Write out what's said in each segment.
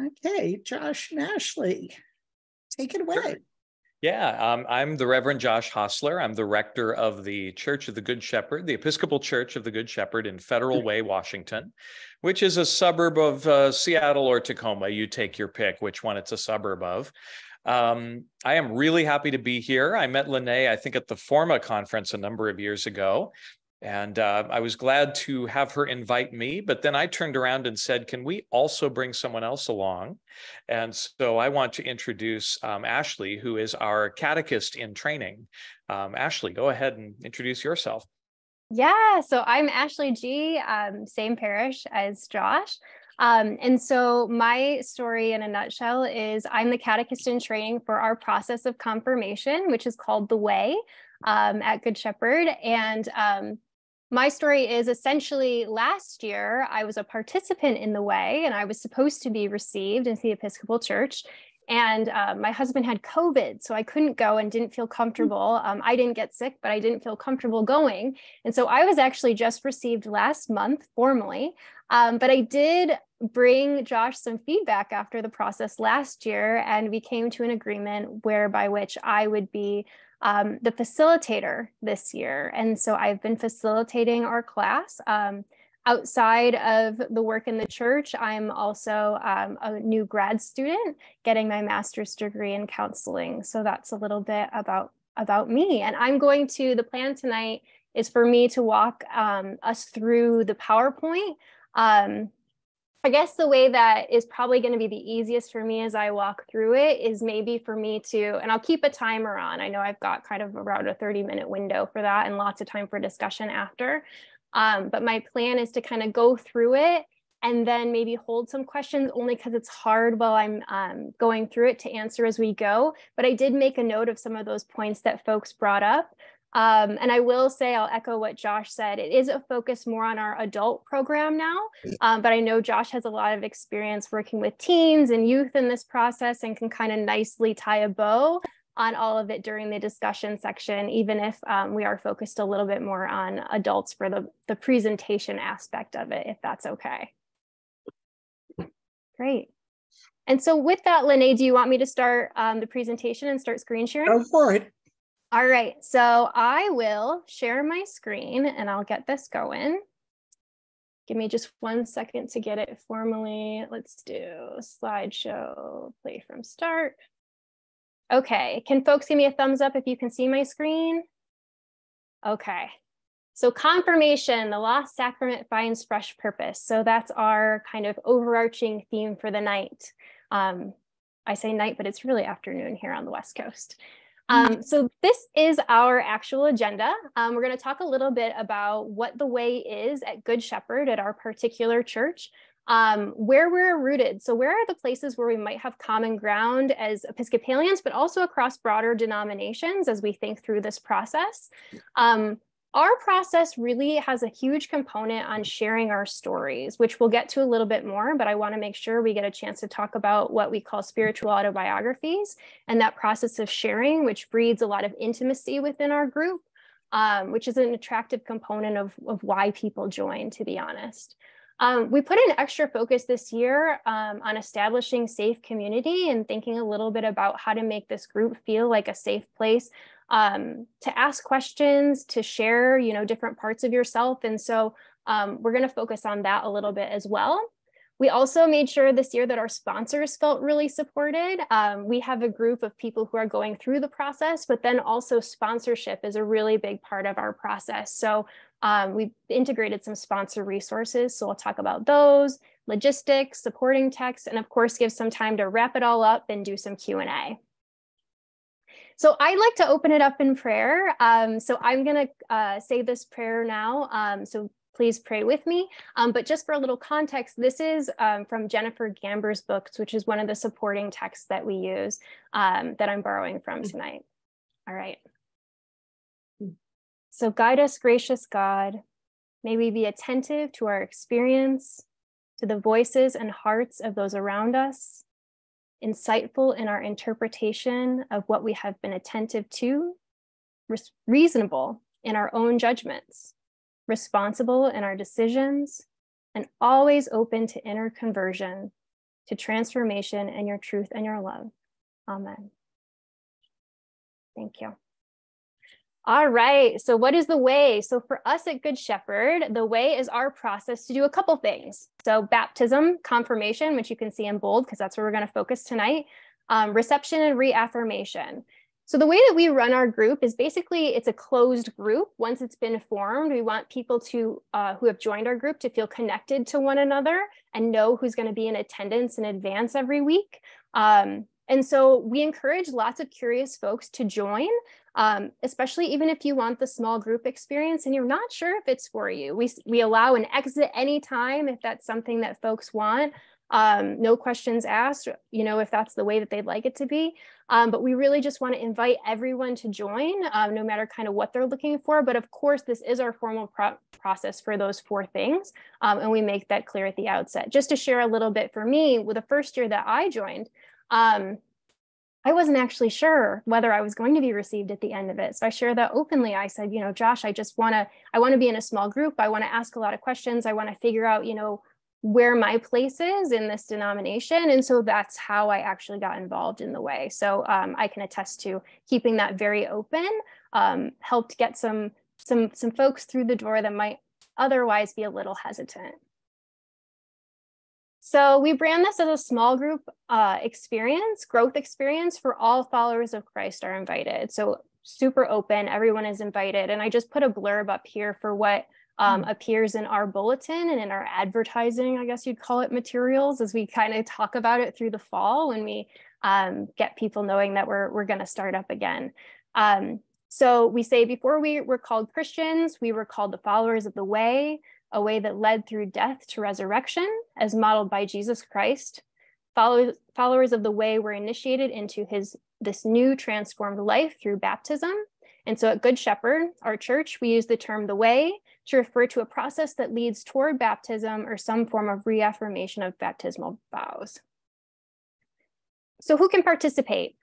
Okay, Josh and Ashley, take it away. Sure. Yeah, I'm the Reverend Josh Hosler. I'm the rector of the Church of the Good Shepherd, the Episcopal Church of the Good Shepherd in Federal Way, Washington, which is a suburb of Seattle or Tacoma. You take your pick which one it's a suburb of. I am really happy to be here. I met Lene, I think, at the Forma conference a number of years ago. And I was glad to have her invite me, but then I turned around and said, can we also bring someone else along? And so I want to introduce Ashley, who is our catechist in training. Ashley, go ahead and introduce yourself. Yeah, so I'm Ashley Gee, same parish as Josh. And so my story in a nutshell is I'm the catechist in training for our process of confirmation, which is called the Way at Good Shepherd. And my story is essentially last year, I was a participant in the Way and I was supposed to be received into the Episcopal Church. And my husband had COVID, so I couldn't go and didn't feel comfortable. I didn't get sick, but I didn't feel comfortable going. And so I was actually just received last month formally. But I did bring Josh some feedback after the process last year, and we came to an agreement whereby which I would be the facilitator this year. And so I've been facilitating our class. Outside of the work in the church, I'm also a new grad student getting my master's degree in counseling. So that's a little bit about me. And the plan tonight is for me to walk us through the PowerPoint. I guess the way that is probably going to be the easiest for me as I walk through it is maybe for me to, and I'll keep a timer on. I know I've got kind of around a 30-minute window for that and lots of time for discussion after. But my plan is to kind of go through it and then maybe hold some questions only because it's hard while I'm going through it to answer as we go. But I did make a note of some of those points that folks brought up. And I will say, I'll echo what Josh said. It is a focus more on our adult program now. But I know Josh has a lot of experience working with teens and youth in this process and can kind of nicely tie a bow on all of it during the discussion section, even if we are focused a little bit more on adults for the presentation aspect of it, if that's okay. Great. And so with that, Lene, do you want me to start the presentation and start screen sharing? Go for it. All right, so I will share my screen and I'll get this going. Give me just 1 second to get it formally. Let's do slideshow, play from start. Okay, can folks give me a thumbs up if you can see my screen? Okay, so confirmation, the lost sacrament finds fresh purpose. So that's our kind of overarching theme for the night. I say night, but it's really afternoon here on the West Coast. So this is our actual agenda. We're going to talk a little bit about what the Way is at Good Shepherd at our particular church. Where we're rooted. So where are the places where we might have common ground as Episcopalians, but also across broader denominations as we think through this process? Our process really has a huge component on sharing our stories, which we'll get to a little bit more, but I want to make sure we get a chance to talk about what we call spiritual autobiographies and that process of sharing, which breeds a lot of intimacy within our group, which is an attractive component of why people join, to be honest. We put an extra focus this year on establishing safe community and thinking a little bit about how to make this group feel like a safe place to ask questions, to share, different parts of yourself. And so we're going to focus on that a little bit as well. We also made sure this year that our sponsors felt really supported. We have a group of people who are going through the process, but then also sponsorship is a really big part of our process. So we've integrated some sponsor resources. So we'll talk about those, logistics, supporting text, and of course, give some time to wrap it all up and do some Q&A. So I'd like to open it up in prayer. So I'm going to say this prayer now. So please pray with me. But just for a little context, this is from Jennifer Gamber's books, which is one of the supporting texts that we use that I'm borrowing from tonight. All right. So guide us, gracious God. May we be attentive to our experience, to the voices and hearts of those around us, insightful in our interpretation of what we have been attentive to, reasonable in our own judgments, responsible in our decisions, and always open to inner conversion to transformation in your truth and your love. Amen. Thank you. All right, so what is the way? So for us at Good Shepherd, the way is our process to do a couple things. So baptism, confirmation, which you can see in bold because that's where we're going to focus tonight, reception and reaffirmation. So the way that we run our group is basically it's a closed group. Once it's been formed, we want people to who have joined our group to feel connected to one another and know who's going to be in attendance in advance every week. And so we encourage lots of curious folks to join, especially even if you want the small group experience and you're not sure if it's for you. We allow an exit anytime if that's something that folks want. No questions asked, you know, if that's the way that they'd like it to be. But we really just want to invite everyone to join, no matter kind of what they're looking for. But of course, this is our formal process for those 4 things. And we make that clear at the outset. Just to share a little bit for me, with the first year that I joined, I wasn't actually sure whether I was going to be received at the end of it. So I shared that openly. I said, you know, Josh, I want to be in a small group. I want to ask a lot of questions. I want to figure out, you know, where my place is in this denomination. And so that's how I actually got involved in the way. So I can attest to keeping that very open, helped get some folks through the door that might otherwise be a little hesitant. So we brand this as a small group experience, growth experience for all followers of Christ are invited. So super open, everyone is invited. And I just put a blurb up here for what appears in our bulletin and in our advertising, I guess you'd call it, materials, as we kind of talk about it through the fall when we get people knowing that we're going to start up again. So we say before we were called Christians, we were called the followers of the way, a way that led through death to resurrection as modeled by Jesus Christ. Followers of the way were initiated into this new transformed life through baptism. And so at Good Shepherd, our church, we use the term the way to refer to a process that leads toward baptism or some form of reaffirmation of baptismal vows. So who can participate?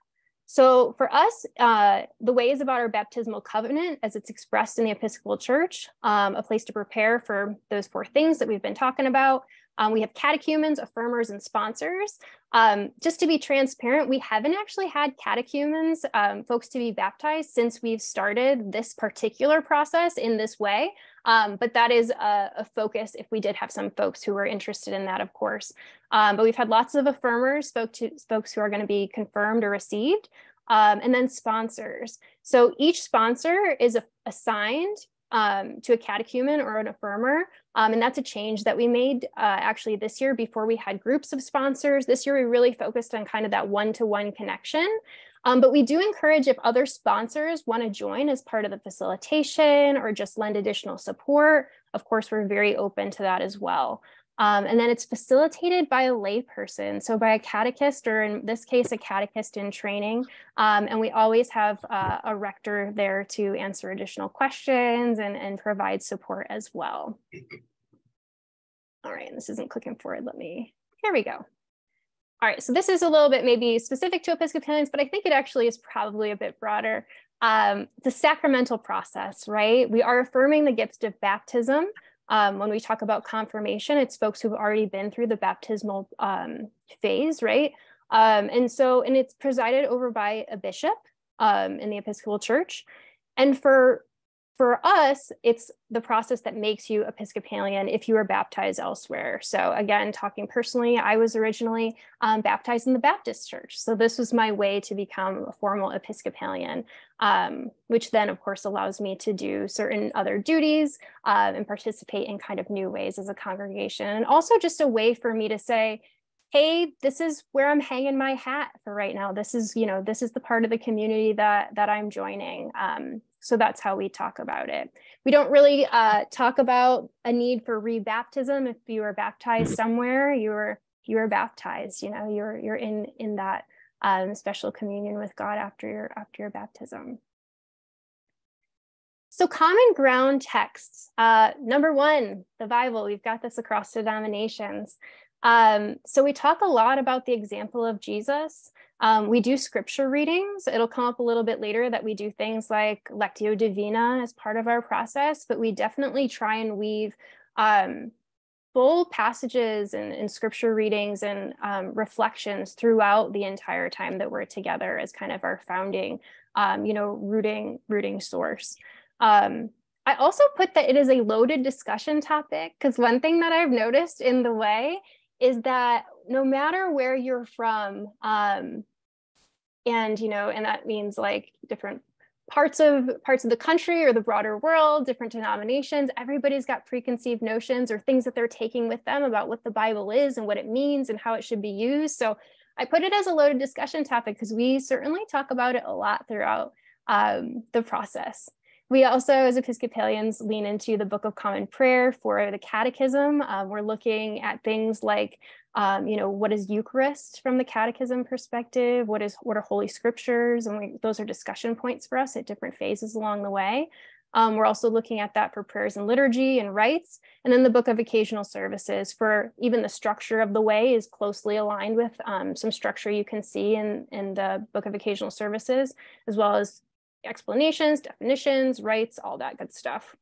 So for us, the way is about our baptismal covenant as it's expressed in the Episcopal Church, a place to prepare for those 4 things that we've been talking about. We have catechumens, affirmers, and sponsors. Just to be transparent, we haven't actually had catechumens, folks to be baptized since we've started this particular process in this way. But that is a focus if we did have some folks who were interested in that, of course. But we've had lots of affirmers, folks who are going to be confirmed or received, and then sponsors. So each sponsor is assigned to a catechumen or an affirmer. And that's a change that we made actually this year. Before we had groups of sponsors. This year we really focused on kind of that one-to-one connection. But we do encourage if other sponsors want to join as part of the facilitation or just lend additional support. Of course, we're very open to that as well. And then it's facilitated by a layperson, so by a catechist, or in this case, a catechist in training. And we always have a rector there to answer additional questions and provide support as well. All right, this isn't clicking forward. Here we go. All right, so this is a little bit maybe specific to Episcopalians, but I think it actually is probably a bit broader. It's a sacramental process, right? We are affirming the gift of baptism. When we talk about confirmation, it's folks who've already been through the baptismal phase, right? And it's presided over by a bishop in the Episcopal Church. And for us, it's the process that makes you Episcopalian if you were baptized elsewhere. So again, talking personally, I was originally baptized in the Baptist church. So this was my way to become a formal Episcopalian, which then of course allows me to do certain other duties and participate in kind of new ways as a congregation. And also just a way for me to say, hey, this is where I'm hanging my hat for right now. This is the part of the community that I'm joining. So that's how we talk about it. We don't really talk about a need for rebaptism. If you were baptized somewhere, you were baptized. You're in that special communion with God after your baptism. So common ground texts. Number 1, the Bible. We've got this across denominations. So we talk a lot about the example of Jesus. We do scripture readings. It'll come up a little bit later that we do things like Lectio Divina as part of our process, but we definitely try and weave full passages and scripture readings and reflections throughout the entire time that we're together as kind of our founding, rooting source. I also put that it is a loaded discussion topic, because one thing that I've noticed in the way is that no matter where you're from, and that means like different parts of the country or the broader world, different denominations, everybody's got preconceived notions or things that they're taking with them about what the Bible is and what it means and how it should be used. So I put it as a loaded discussion topic because we certainly talk about it a lot throughout the process. We also, as Episcopalians, lean into the Book of Common Prayer for the Catechism. We're looking at things like, what is Eucharist from the Catechism perspective? What are Holy Scriptures? And those are discussion points for us at different phases along the way. We're also looking at that for prayers and liturgy and rites. And then the Book of Occasional Services for even the structure of the way is closely aligned with some structure you can see in the Book of Occasional Services, as well as explanations, definitions, rights, all that good stuff.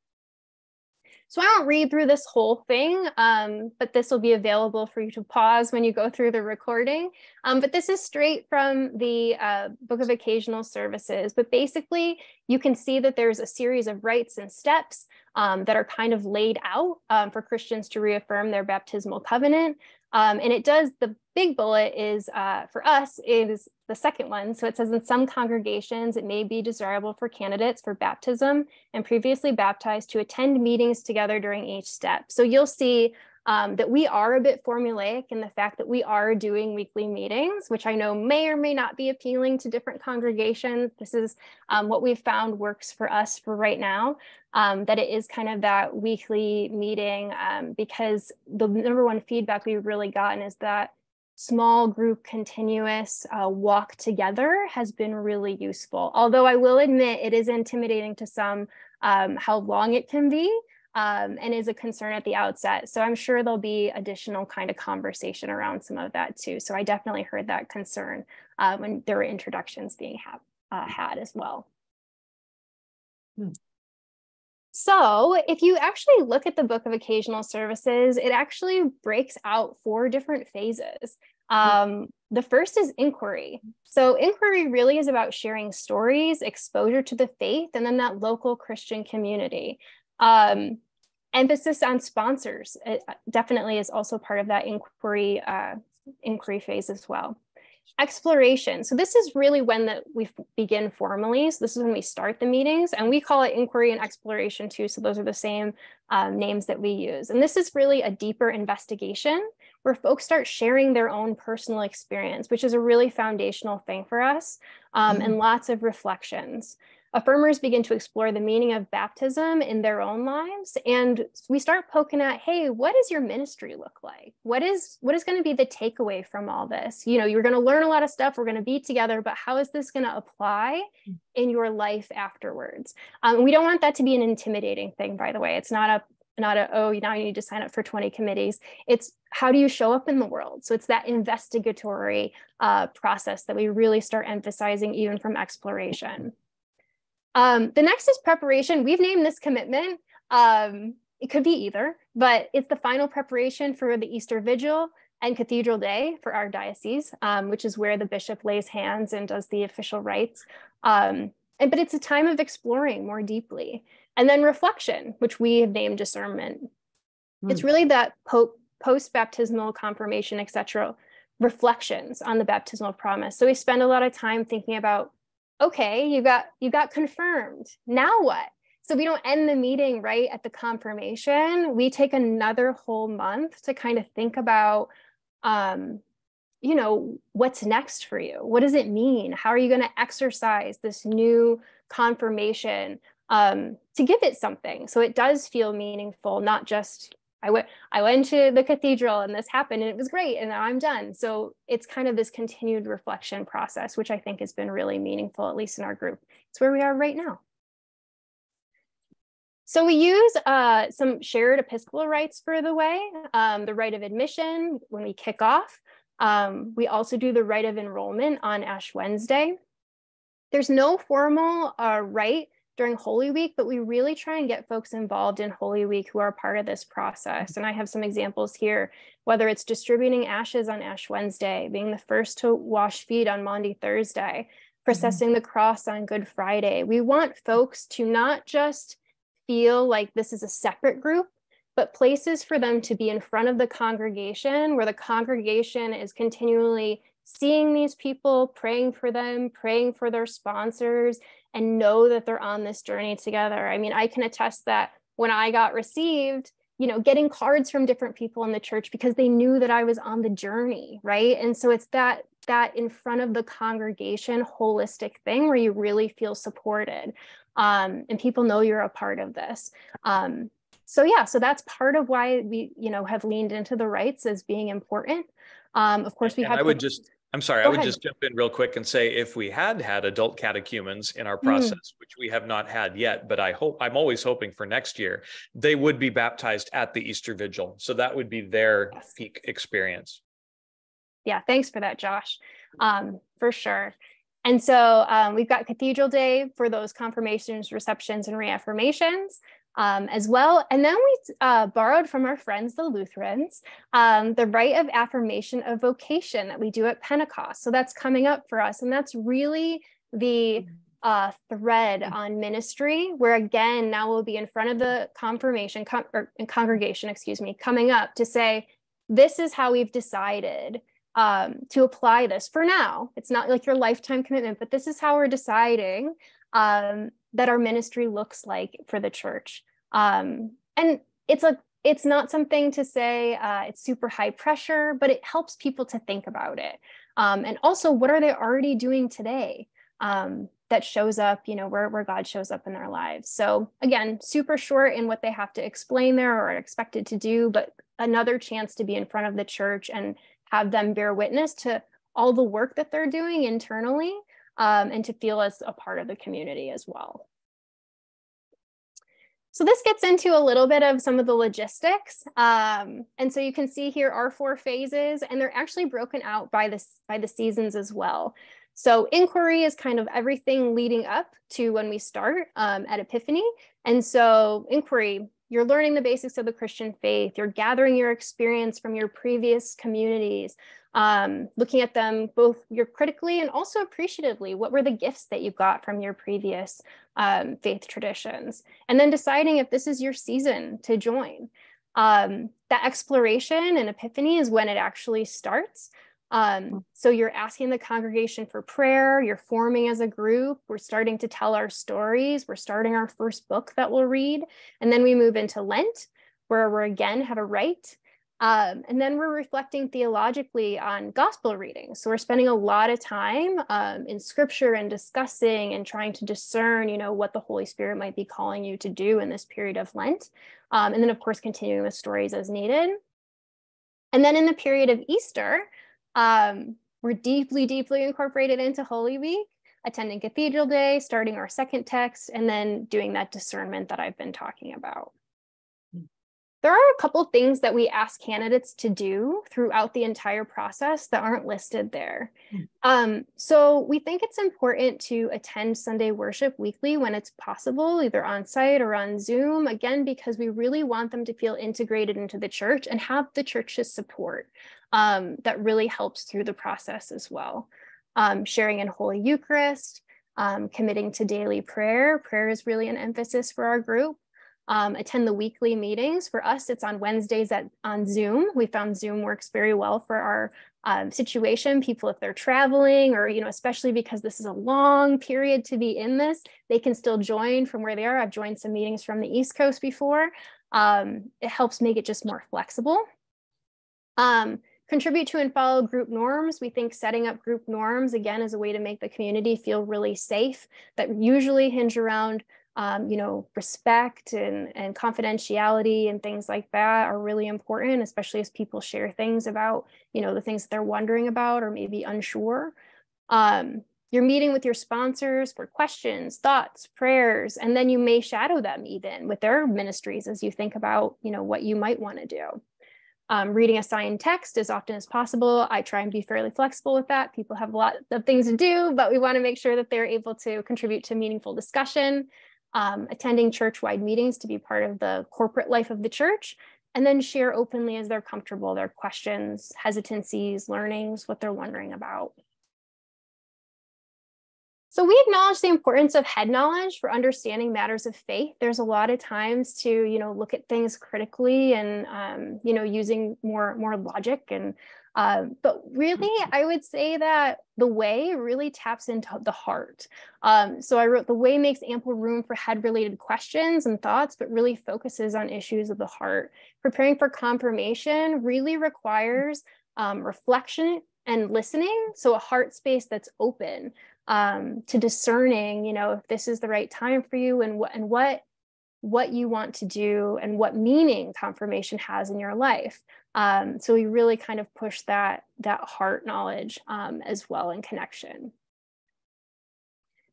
So I won't read through this whole thing, but this will be available for you to pause when you go through the recording. But this is straight from the Book of Occasional Services. But basically, you can see that there's a series of rites and steps that are kind of laid out for Christians to reaffirm their baptismal covenant. And it does, the big bullet is, for us, is the second one. So it says, in some congregations, it may be desirable for candidates for baptism and previously baptized to attend meetings together during each step. So you'll see that we are a bit formulaic in the fact that we are doing weekly meetings, which I know may or may not be appealing to different congregations. This is what we've found works for us for right now, that it is kind of that weekly meeting, because the number one feedback we've really gotten is that small group continuous walk together has been really useful. Although I will admit it is intimidating to some how long it can be. And is a concern at the outset. So I'm sure there'll be additional kind of conversation around some of that too. So I definitely heard that concern when there were introductions being had as well. So if you actually look at the Book of Occasional Services, it actually breaks out 4 different phases. The first is inquiry. So inquiry really is about sharing stories, exposure to the faith, and then that local Christian community. Emphasis on sponsors definitely is also part of that inquiry phase as well. Exploration. So this is really when we begin formally. So this is when we start the meetings, and we call it inquiry and exploration too. So those are the same names that we use. And this is really a deeper investigation where folks start sharing their own personal experience, which is a really foundational thing for us, and lots of reflections. Affirmers begin to explore the meaning of baptism in their own lives. And we start poking at, hey, what does your ministry look like? What is going to be the takeaway from all this? You're going to learn a lot of stuff. We're going to be together, but how is this going to apply in your life afterwards? We don't want that to be an intimidating thing, by the way. It's not a, oh, now you need to sign up for 20 committees. It's how do you show up in the world? So it's that investigatory process that we really start emphasizing even from exploration. The next is preparation. We've named this commitment. It could be either, but it's the final preparation for the Easter Vigil and Cathedral Day for our diocese, which is where the bishop lays hands and does the official rites. But it's a time of exploring more deeply. And then reflection, which we have named discernment. It's really that post-baptismal confirmation, etc., reflections on the baptismal promise. So we spend a lot of time thinking about, okay, you got confirmed. Now what? So we don't end the meeting right at the confirmation. We take another whole month to kind of think about, what's next for you? What does it mean? How are you going to exercise this new confirmation to give it something? So it does feel meaningful, not just, I went to the cathedral and this happened and it was great and now I'm done. So it's kind of this continued reflection process, which I think has been really meaningful, at least in our group. It's where we are right now. So we use some shared Episcopal rites for the way, the rite of admission when we kick off. We also do the rite of enrollment on Ash Wednesday. There's no formal rite during Holy Week, but we really try and get folks involved in Holy Week who are part of this process. And I have some examples here, whether it's distributing ashes on Ash Wednesday, being the first to wash feet on Maundy Thursday, processing the cross on Good Friday. We want folks to not just feel like this is a separate group, but places for them to be in front of the congregation, where the congregation is continually seeing these people, praying for them, praying for their sponsors, and know that they're on this journey together. I mean, I can attest that when I got received, getting cards from different people in the church because they knew that I was on the journey, right? And so it's that in front of the congregation holistic thing where you really feel supported, and people know you're a part of this. So that's part of why we, have leaned into the rites as being important. Of course, we have. I would just jump in real quick and say, if we had adult catechumens in our process, which we have not had yet, but I'm always hoping for next year, they would be baptized at the Easter Vigil. So that would be their peak experience. Yeah, thanks for that, Josh, for sure. And so we've got Cathedral Day for those confirmations, receptions, and reaffirmations. As well. And then we borrowed from our friends, the Lutherans, the rite of affirmation of vocation that we do at Pentecost. So that's coming up for us. And that's really the thread on ministry, where again, now we'll be in front of the congregation, coming up to say, this is how we've decided to apply this for now. It's not like your lifetime commitment, but this is how we're deciding that our ministry looks like for the church. And it's not something to say it's super high pressure, but it helps people to think about it. And also, what are they already doing today that shows up, where God shows up in their lives? So again, super short in what they have to explain there or are expected to do, but another chance to be in front of the church and have them bear witness to all the work that they're doing internally, and to feel as a part of the community as well. So this gets into a little bit of some of the logistics. And so you can see here our 4 phases, and they're actually broken out by the seasons as well. So inquiry is kind of everything leading up to when we start at Epiphany. And so inquiry, you're learning the basics of the Christian faith. You're gathering your experience from your previous communities, looking at them both critically and also appreciatively. What were the gifts that you got from your previous faith traditions? And then deciding if this is your season to join. That exploration and Epiphany is when it actually starts. So you're asking the congregation for prayer, you're forming as a group, we're starting to tell our stories, we're starting our first book that we'll read, and then we move into Lent, where we again have a rite, and then we're reflecting theologically on gospel readings. So we're spending a lot of time in scripture and discussing and trying to discern, what the Holy Spirit might be calling you to do in this period of Lent, and then of course continuing with stories as needed. And then in the period of Easter, we're deeply, deeply incorporated into Holy Week, attending Cathedral Day, starting our second text, and then doing that discernment that I've been talking about. There are a couple things that we ask candidates to do throughout the entire process that aren't listed there. So we think it's important to attend Sunday worship weekly when it's possible, either on site or on Zoom, again, because we really want them to feel integrated into the church and have the church's support. That really helps through the process as well. Sharing in Holy Eucharist, committing to daily prayer. Prayer is really an emphasis for our group. Attend the weekly meetings. For us, it's on Wednesdays on Zoom. We found Zoom works very well for our situation. People, if they're traveling or, especially because this is a long period to be in this, they can still join from where they are. I've joined some meetings from the East Coast before. It helps make it just more flexible. Contribute to and follow group norms. We think setting up group norms, again, is a way to make the community feel really safe, that usually hinge around respect and confidentiality and things like that are really important, especially as people share things about, the things that they're wondering about or maybe unsure. You're meeting with your sponsors for questions, thoughts, prayers, and then you may shadow them even with their ministries as you think about, what you might want to do. Reading assigned text as often as possible. I try and be fairly flexible with that. People have a lot of things to do, but we want to make sure that they're able to contribute to meaningful discussion. attending church-wide meetings to be part of the corporate life of the church, and then share openly as they're comfortable their questions, hesitancies, learnings, what they're wondering about. So we acknowledge the importance of head knowledge for understanding matters of faith. There's a lot of times to, look at things critically and, using more logic. And but really, I would say that the way really taps into the heart. So I wrote, the way makes ample room for head-related questions and thoughts, but really focuses on issues of the heart. Preparing for confirmation really requires reflection and listening. So a heart space that's open to discerning, if this is the right time for you and what you want to do and what meaning confirmation has in your life. So we really kind of push that heart knowledge as well in connection.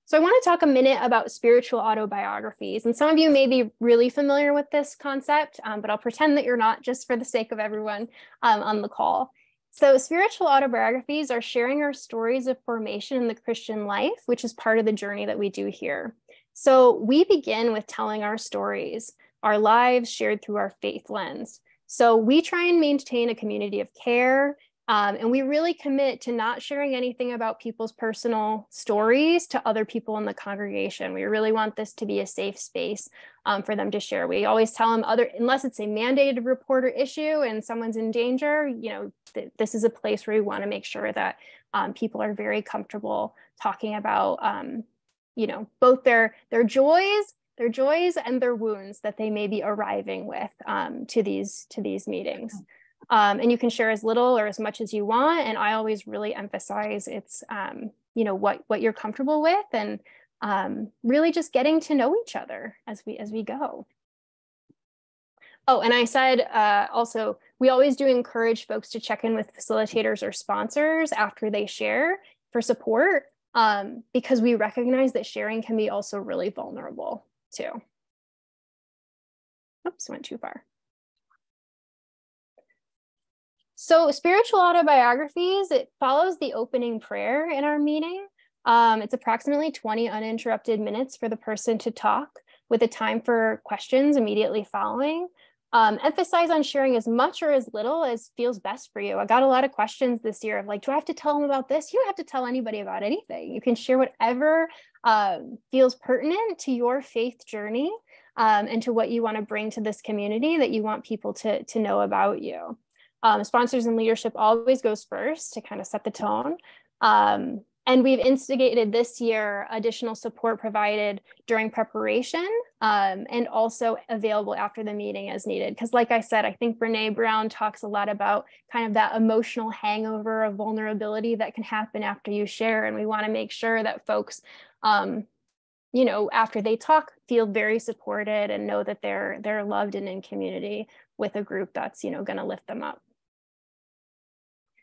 So I want to talk a minute about spiritual autobiographies. And some of you may be really familiar with this concept, but I'll pretend that you're not, just for the sake of everyone on the call. So spiritual autobiographies are sharing our stories of formation in the Christian life, which is part of the journey that we do here. So we begin with telling our stories, our lives shared through our faith lens. So we try and maintain a community of care, and we really commit to not sharing anything about people's personal stories to other people in the congregation. We really want this to be a safe space for them to share. We always tell them, unless it's a mandated report or issue and someone's in danger, this is a place where we want to make sure that people are very comfortable talking about, both their joys and their wounds that they may be arriving with to these meetings. And you can share as little or as much as you want. And I always really emphasize it's, what you're comfortable with, and really just getting to know each other as we go. Oh, and I said also, we always do encourage folks to check in with facilitators or sponsors after they share for support, because we recognize that sharing can be also really vulnerable too. Oops, went too far. So spiritual autobiographies, it follows the opening prayer in our meeting. It's approximately 20 uninterrupted minutes for the person to talk, with a time for questions immediately following. Emphasize on sharing as much or as little as feels best for you. I got a lot of questions this year of like, do I have to tell them about this? You don't have to tell anybody about anything. You can share whatever feels pertinent to your faith journey and to what you want to bring to this community that you want people to know about you. Sponsors and leadership always goes first to kind of set the tone. And we've instigated this year additional support provided during preparation and also available after the meeting as needed. Because like I said, I think Brene Brown talks a lot about kind of that emotional hangover of vulnerability that can happen after you share. And we want to make sure that folks, after they talk, feel very supported and know that they're loved and in community with a group that's, going to lift them up.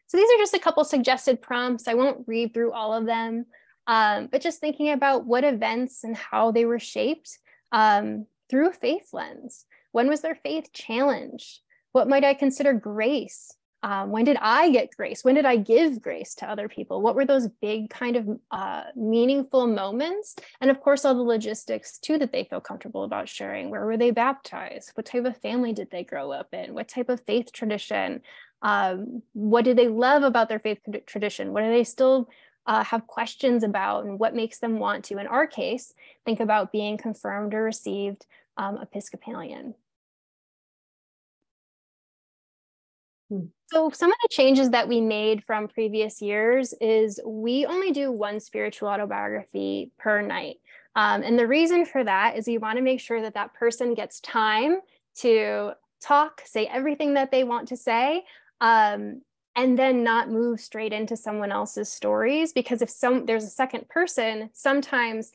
So these are just a couple suggested prompts. I won't read through all of them, but just thinking about what events and how they were shaped through a faith lens. When was their faith challenged? What might I consider grace? When did I get grace? When did I give grace to other people? What were those big kind of meaningful moments? And of course, all the logistics too that they feel comfortable about sharing. Where were they baptized? What type of family did they grow up in? What type of faith tradition? What do they love about their faith tradition? What do they still have questions about, and what makes them want to, in our case, think about being confirmed or received Episcopalian? So some of the changes that we made from previous years is we only do one spiritual autobiography per night. And the reason for that is we want to make sure that that person gets time to talk, say everything that they want to say, and then not move straight into someone else's stories. Because if there's a second person, sometimes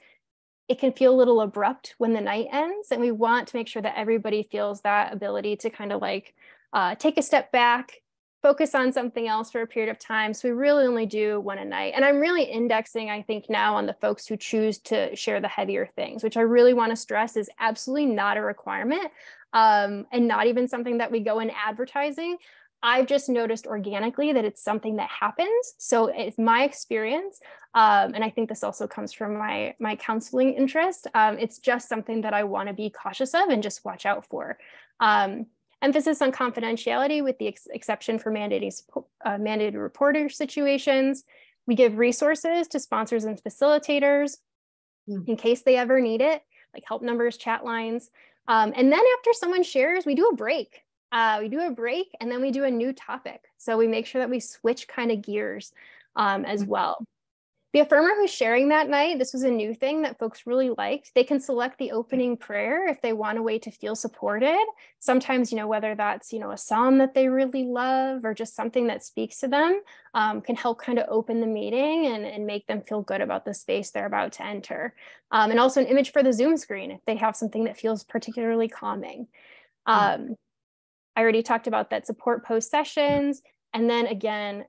it can feel a little abrupt when the night ends. And we want to make sure that everybody feels that ability to kind of like take a step back, focus on something else for a period of time. So we really only do one a night. And I'm really indexing, I think, now on the folks who choose to share the heavier things, which I really want to stress is absolutely not a requirement and not even something that we go in advertising. I've just noticed organically that it's something that happens. So it's my experience. And I think this also comes from my counseling interest. It's just something that I want to be cautious of and just watch out for. Emphasis on confidentiality with the exception for mandated reporter situations. We give resources to sponsors and facilitators in case they ever need it, like help numbers, chat lines. And then after someone shares, we do a break. And then we do a new topic. So we make sure that we switch kind of gears as well. The affirmer who's sharing that night, this was a new thing that folks really liked. They can select the opening prayer if they want a way to feel supported. Sometimes, whether that's, a psalm that they really love or just something that speaks to them can help kind of open the meeting and make them feel good about the space they're about to enter. And also an image for the Zoom screen if they have something that feels particularly calming. I already talked about that support post sessions. And then again,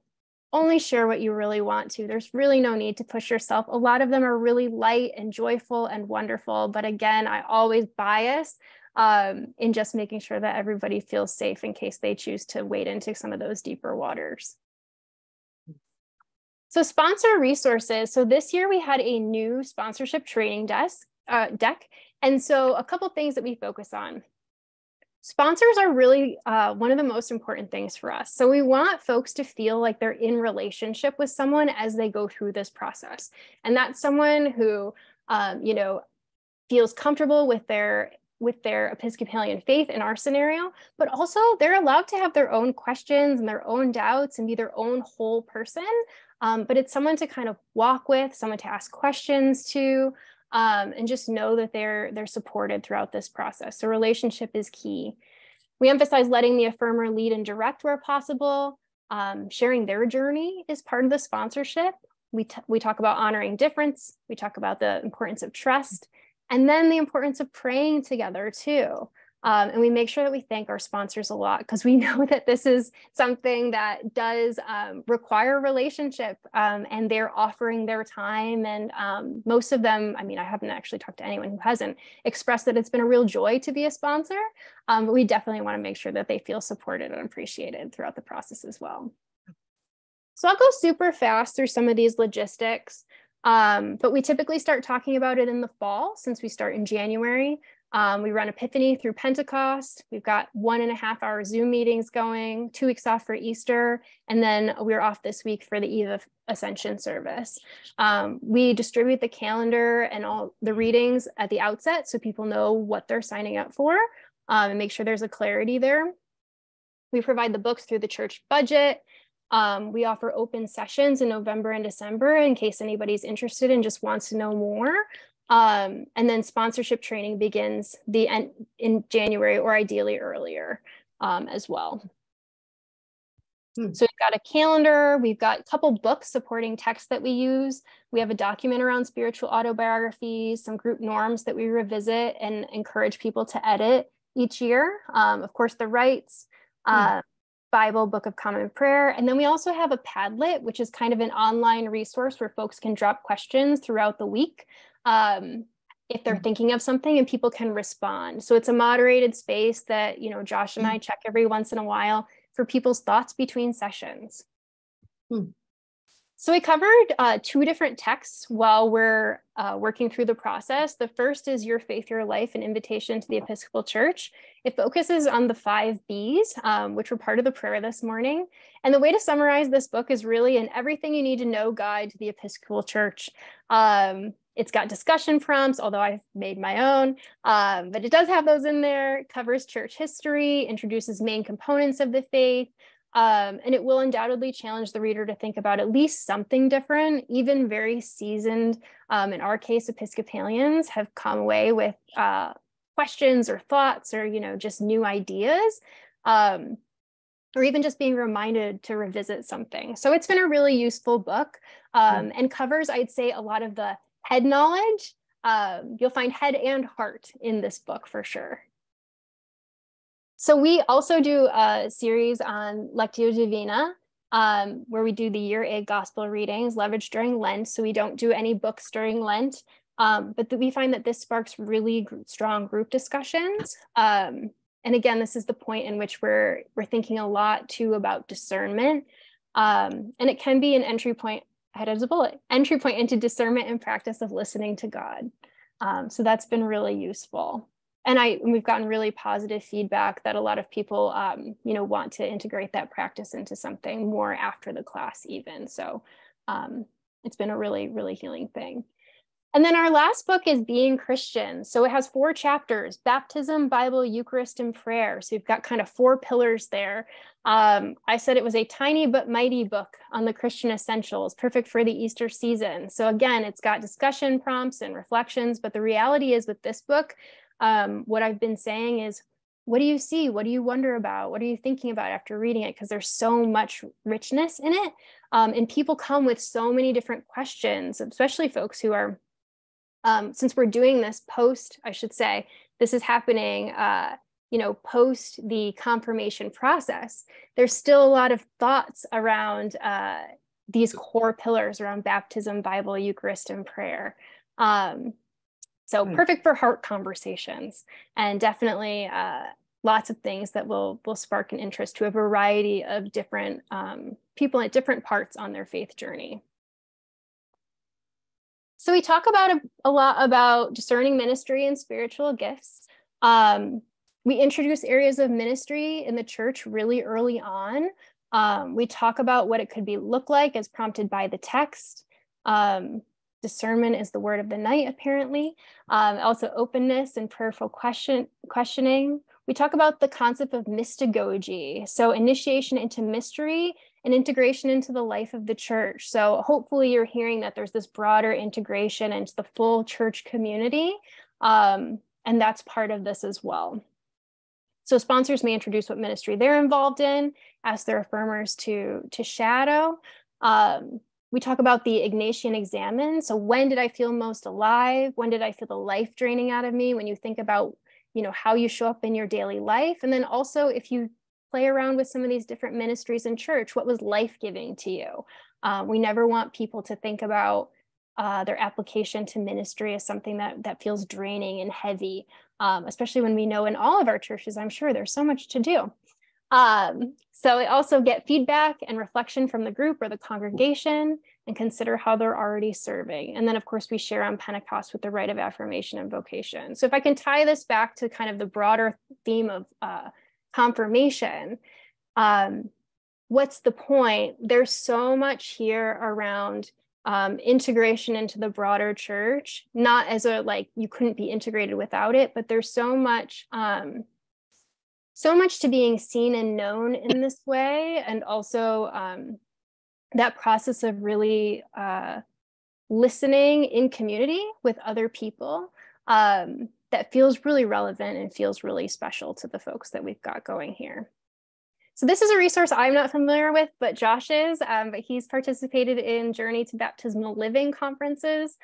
only share what you really want to. There's really no need to push yourself. A lot of them are really light and joyful and wonderful. But again, I always bias in just making sure that everybody feels safe in case they choose to wade into some of those deeper waters. So sponsor resources. So this year we had a new sponsorship training deck. And so a couple things that we focus on. Sponsors are really one of the most important things for us. So we want folks to feel like they're in relationship with someone as they go through this process. And that's someone who, feels comfortable with their Episcopalian faith in our scenario, but also they're allowed to have their own questions and their own doubts and be their own whole person. But it's someone to kind of walk with, someone to ask questions to, and just know that they're supported throughout this process. So relationship is key. We emphasize letting the affirmer lead and direct where possible. Sharing their journey is part of the sponsorship. We talk about honoring difference. We talk about the importance of trust, and then the importance of praying together too. And we make sure that we thank our sponsors a lot because we know that this is something that does require relationship and they're offering their time. And most of them, I haven't actually talked to anyone who hasn't expressed that it's been a real joy to be a sponsor, but we definitely want to make sure that they feel supported and appreciated throughout the process as well. So I'll go super fast through some of these logistics, but we typically start talking about it in the fall since we start in January. We run Epiphany through Pentecost. We've got 1.5 hour Zoom meetings going, 2 weeks off for Easter, and then we're off this week for the Eve of Ascension service. We distribute the calendar and all the readings at the outset so people know what they're signing up for and make sure there's a clarity there. We provide the books through the church budget. We offer open sessions in November and December in case anybody's interested and just wants to know more. And then sponsorship training begins in January or ideally earlier as well. So we've got a calendar, we've got a couple books supporting texts that we use. We have a document around spiritual autobiographies, some group norms that we revisit and encourage people to edit each year. Of course, the rites, Bible, Book of Common Prayer. And then we also have a Padlet, which is kind of an online resource where folks can drop questions throughout the week. If they're thinking of something and people can respond. So it's a moderated space that, Josh and I check every once in a while for people's thoughts between sessions. So we covered 2 different texts while we're working through the process. The first is Your Faith, Your Life, an Invitation to the Episcopal Church. It focuses on the 5 Bs, which were part of the prayer this morning. And the way to summarize this book is really an everything you need to know guide to the Episcopal Church. It's got discussion prompts, although I've made my own, but it does have those in there. It covers church history, introduces main components of the faith, and it will undoubtedly challenge the reader to think about at least something different. Even very seasoned, in our case, Episcopalians have come away with questions or thoughts or, just new ideas, or even just being reminded to revisit something. So it's been a really useful book and covers, I'd say, a lot of the head knowledge. You'll find head and heart in this book for sure. So we also do a series on Lectio Divina, where we do the year A gospel readings leveraged during Lent. So we don't do any books during Lent, but we find that this sparks really strong group discussions. And And again, this is the point in which we're thinking a lot too about discernment. And it can be an entry point, I had as a bullet, entry point into discernment and practice of listening to God. So that's been really useful. And we've gotten really positive feedback that a lot of people, want to integrate that practice into something more after the class even. So it's been a really, really healing thing. And then our last book is Being Christian. So it has 4 chapters: baptism, Bible, Eucharist, and prayer. So you've got kind of 4 pillars there. I said it was a tiny but mighty book on the Christian essentials, perfect for the Easter season. So again, it's got discussion prompts and reflections, but the reality is with this book, what I've been saying is, what do you see? What do you wonder about? What are you thinking about after reading it? Because there's so much richness in it. And people come with so many different questions, especially folks who are, since we're doing this post, I should say, this is happening, post the confirmation process. There's still a lot of thoughts around these core pillars around baptism, Bible, Eucharist, and prayer. So perfect for heart conversations, and definitely lots of things that will spark an interest to a variety of different people at different parts on their faith journey. So we talk about a lot about discerning ministry and spiritual gifts. We introduce areas of ministry in the church really early on. We talk about what it could look like as prompted by the text. Discernment is the word of the night, apparently. Also openness and prayerful questioning. We talk about the concept of mystagogy, so initiation into mystery and integration into the life of the church. So hopefully you're hearing that there's this broader integration into the full church community, and that's part of this as well. So sponsors may introduce what ministry they're involved in, ask their affirmers to shadow. We talk about the Ignatian examen. So when did I feel most alive? When did I feel the life draining out of me? When you think about, how you show up in your daily life. And then also if you play around with some of these different ministries in church, what was life-giving to you? We never want people to think about their application to ministry as something that feels draining and heavy, especially when we know in all of our churches, I'm sure there's so much to do. So we also get feedback and reflection from the group or the congregation and consider how they're already serving. And then of course we share on Pentecost with the rite of affirmation and vocation. So if I can tie this back to kind of the broader theme of confirmation, what's the point? There's so much here around integration into the broader church, not as you couldn't be integrated without it, but there's so much to being seen and known in this way. And also that process of really listening in community with other people that feels really relevant and feels really special to the folks that we've got going here. So this is a resource I'm not familiar with, but Josh is, but he's participated in Journey to Baptismal Living conferences,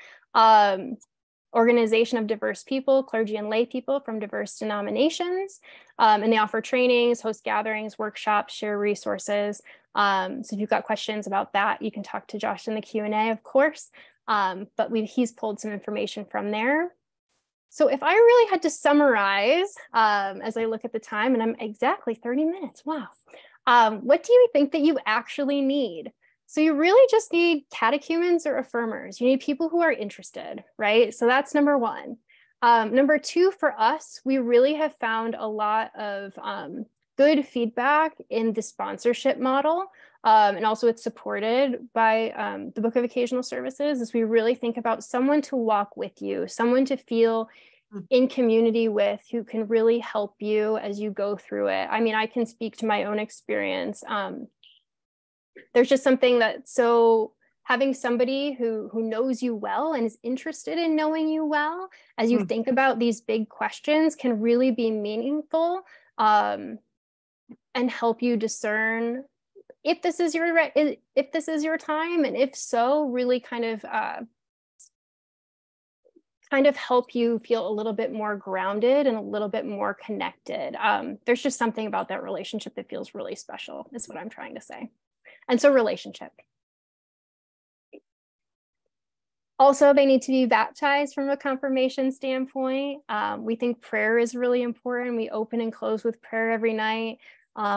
organization of diverse people, clergy and lay people from diverse denominations. And they offer trainings, host gatherings, workshops, share resources. So if you've got questions about that, you can talk to Josh in the Q&A, of course. But he's pulled some information from there. So if I really had to summarize, as I look at the time, and I'm exactly 30 minutes, wow. What do you think that you actually need? So you really just need catechumens or affirmers. You need people who are interested, right? So that's number one. Number two, for us, we really have found a lot of good feedback in the sponsorship model. And also it's supported by the Book of Occasional Services, as we really think about someone to walk with you, someone to feel in community with, who can really help you as you go through it. I mean, I can speak to my own experience. There's just something that, so having somebody who knows you well and is interested in knowing you well as you think about these big questions can really be meaningful, and help you discern if this is your time, and if so, really kind of help you feel a little bit more grounded and a little bit more connected. There's just something about that relationship that feels really special, is what I'm trying to say. And so relationship. Also, they need to be baptized from a confirmation standpoint. We think prayer is really important. We open and close with prayer every night.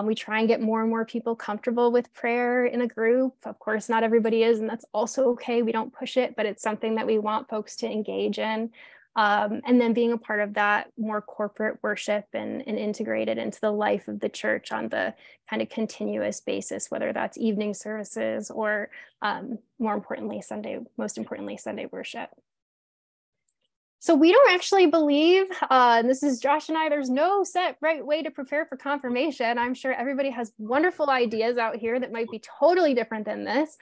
We try and get more and more people comfortable with prayer in a group. Of course, not everybody is, and that's also okay. We don't push it, but it's something that we want folks to engage in. And then being a part of that more corporate worship and integrated into the life of the church on the kind of continuous basis, whether that's evening services or most importantly, Sunday worship. So we don't actually believe, and this is Josh and I, there's no set right way to prepare for confirmation. I'm sure everybody has wonderful ideas out here that might be totally different than this.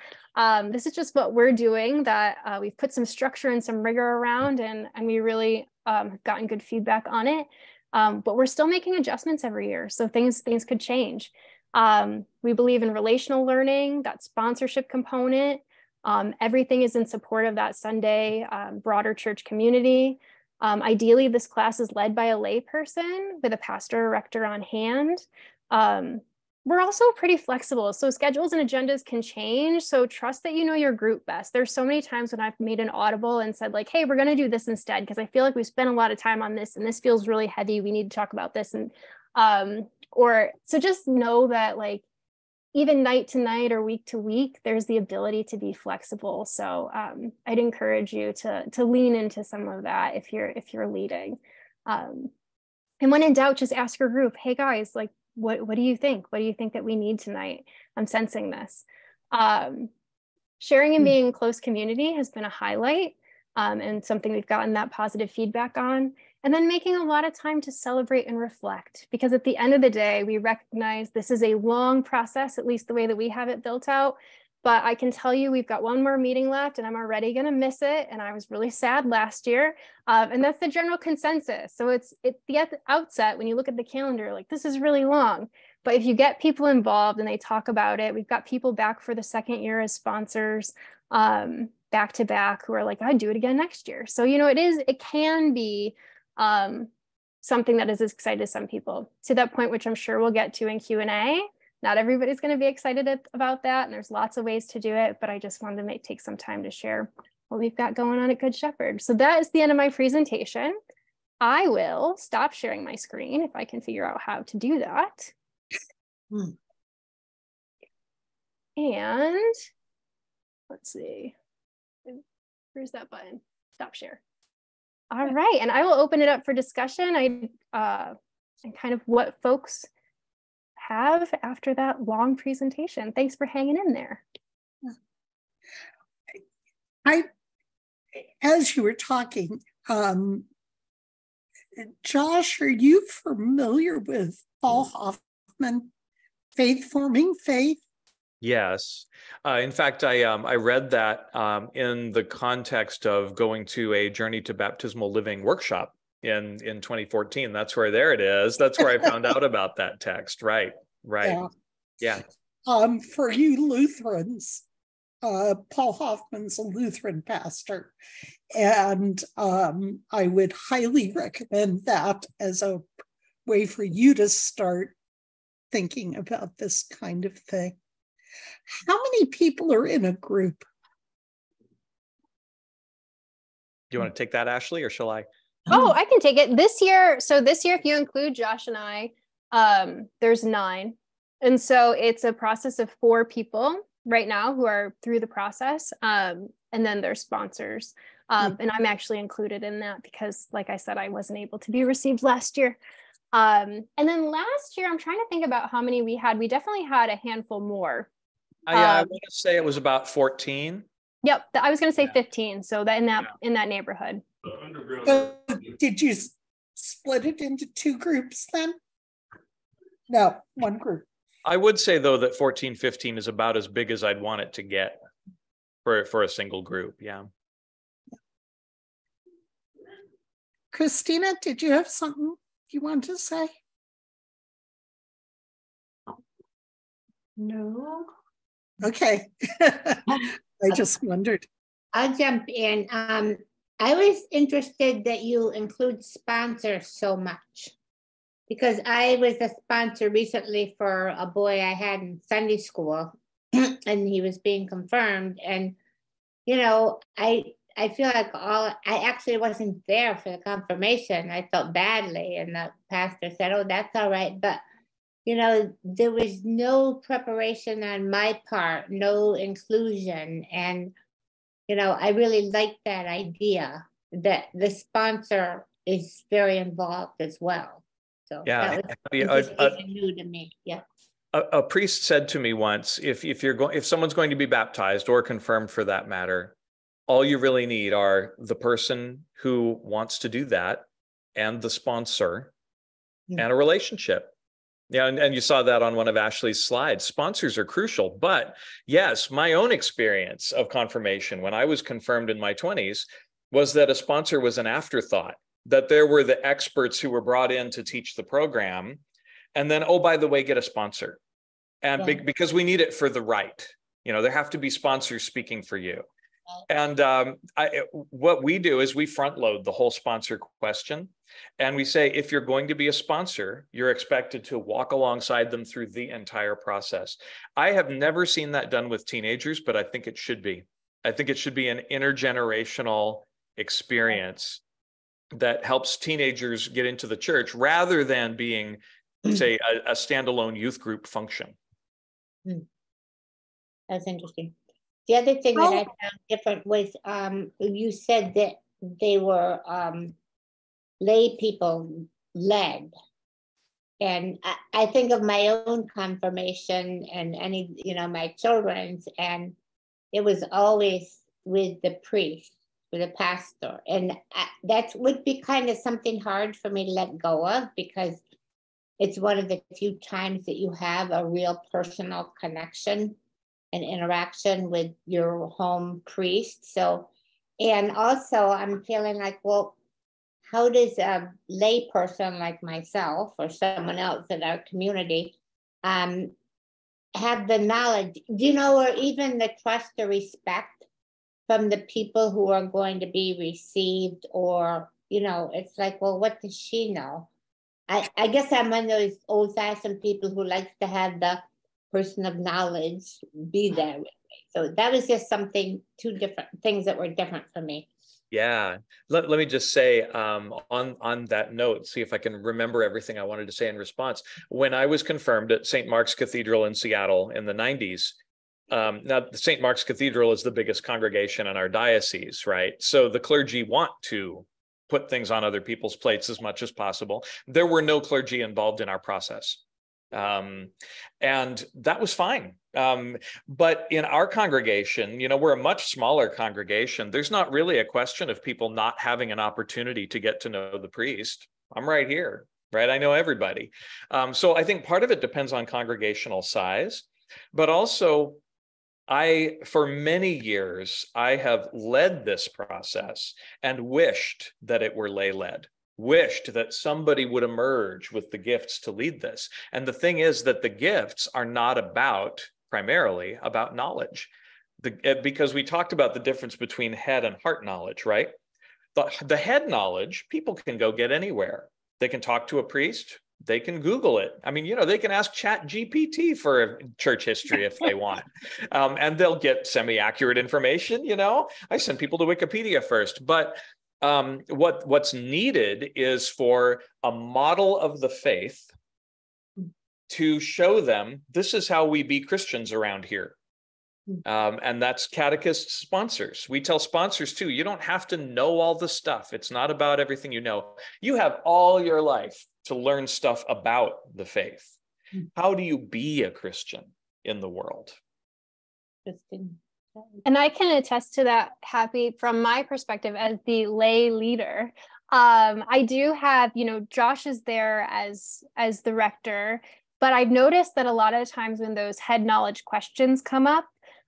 This is just what we're doing, that we've put some structure and some rigor around, and we really have gotten good feedback on it. But we're still making adjustments every year, so things could change. We believe in relational learning, that sponsorship component. Everything is in support of that Sunday broader church community. Ideally, this class is led by a lay person with a pastor or rector on hand. We're also pretty flexible, so schedules and agendas can change. So trust that you know your group best. There's so many times when I've made an audible and said like, hey, we're going to do this instead, because I feel like we spent a lot of time on this and this feels really heavy. We need to talk about this. And so just know that like, even night to night or week to week, there's the ability to be flexible. So I'd encourage you to lean into some of that if you're leading. And when in doubt, just ask your group, hey guys, like, what do you think? What do you think that we need tonight? I'm sensing this. Sharing and being in close community has been a highlight and something we've gotten that positive feedback on. And then making a lot of time to celebrate and reflect, because at the end of the day, we recognize this is a long process, at least the way that we have it built out. But I can tell you we've got one more meeting left and I'm already going to miss it. And I was really sad last year. And that's the general consensus. So it's at the outset, when you look at the calendar, like this is really long. But if you get people involved and they talk about it, we've got people back for the second year as sponsors, back to back, who are like, I'd do it again next year. So, you know, it can be something that is exciting to some people, to that point, which I'm sure we'll get to in Q&A. Not everybody's going to be excited about that, and there's lots of ways to do it, but I just wanted to take some time to share what we've got going on at Good Shepherd. So that is the end of my presentation. I will stop sharing my screen if I can figure out how to do that. And let's see, where's that button? Stop share. All right, and I will open it up for discussion. And kind of what folks have after that long presentation. Thanks for hanging in there. As you were talking, Josh, are you familiar with Paul Hoffman, Faith Forming Faith? Yes. In fact, I read that in the context of going to a Journey to Baptismal Living workshop in 2014. That's where, there it is. That's where I found out about that text. Right. Yeah. For you Lutherans, Paul Hoffman's a Lutheran pastor, and I would highly recommend that as a way for you to start thinking about this kind of thing. How many people are in a group? Do you want to take that, Ashley, or shall I? Oh, I can take it. This year, if you include Josh and I, there's 9. And so it's a process of 4 people right now who are through the process. And then there's sponsors. And I'm actually included in that because, like I said, I wasn't able to be received last year. And then last year, I'm trying to think about how many we had. We definitely had a handful more. I want to say it was about 14. Yep, I was going to say 15. So that in that neighborhood. Did you split it into 2 groups then? No, 1 group. I would say though that 14, 15 is about as big as I'd want it to get for a single group. Yeah. Christina, did you have something you want to say? No. Okay. I just wondered. I'll jump in. I was interested that you include sponsors so much, because I was a sponsor recently for a boy I had in Sunday school and he was being confirmed. And, you know, I I feel like I actually wasn't there for the confirmation. I felt badly, and the pastor said, "Oh, that's all right." But there was no preparation on my part, no inclusion, and I really liked that idea that the sponsor is very involved as well. So Yeah, that was interesting, new to me. Yeah. A priest said to me once, if someone's going to be baptized or confirmed for that matter, all you really need are the person who wants to do that and the sponsor and a relationship. Yeah, and you saw that on one of Ashley's slides. Sponsors are crucial. But yes, my own experience of confirmation when I was confirmed in my 20s was that a sponsor was an afterthought, that there were the experts who were brought in to teach the program. And then, oh, by the way, get a sponsor. And because we need it for the right. There have to be sponsors speaking for you. And what we do is we front load the whole sponsor question. And we say, if you're going to be a sponsor, you're expected to walk alongside them through the entire process. I have never seen that done with teenagers, but I think it should be. I think it should be an intergenerational experience that helps teenagers get into the church rather than being, say, a standalone youth group function. That's interesting. The other thing that I found different was you said that they were lay people led. And I think of my own confirmation and any, my children's, and it was always with the priest, with the pastor. And that would be kind of something hard for me to let go of, because it's one of the few times that you have a real personal connection and interaction with your home priest. So, and also I'm feeling like, well, how does a lay person like myself or someone else in our community have the knowledge, or even the trust or respect from the people who are going to be received? Or, it's like, well, what does she know? I guess I'm one of those old-fashioned people who likes to have the person of knowledge be there with me. So that was just two different things that were different for me. Yeah. Let me just say on that note, see if I can remember everything I wanted to say in response. When I was confirmed at St. Mark's Cathedral in Seattle in the 90s, now St. Mark's Cathedral is the biggest congregation in our diocese, right? So the clergy want to put things on other people's plates as much as possible. There were no clergy involved in our process. And that was fine. But in our congregation, we're a much smaller congregation. There's not really a question of people not having an opportunity to get to know the priest. I'm right here, right? I know everybody. So I think part of it depends on congregational size, but also for many years, I have led this process and wished that it were lay-led. Wished that somebody would emerge with the gifts to lead this. And the thing is that the gifts are not primarily about knowledge, because we talked about the difference between head and heart knowledge, right? The head knowledge, people can go get anywhere. They can talk to a priest. They can Google it. I mean, they can ask ChatGPT for church history if they want, and they'll get semi-accurate information. I send people to Wikipedia first, but what's needed is for a model of the faith to show them this is how we be Christians around here. And that's catechist sponsors. We tell sponsors too, you don't have to know all the stuff. It's not about everything you know. You have all your life to learn stuff about the faith. How do you be a Christian in the world? And I can attest to that, Happy, from my perspective as the lay leader. I do have, Josh is there as the rector, but I've noticed that a lot of times when those head knowledge questions come up,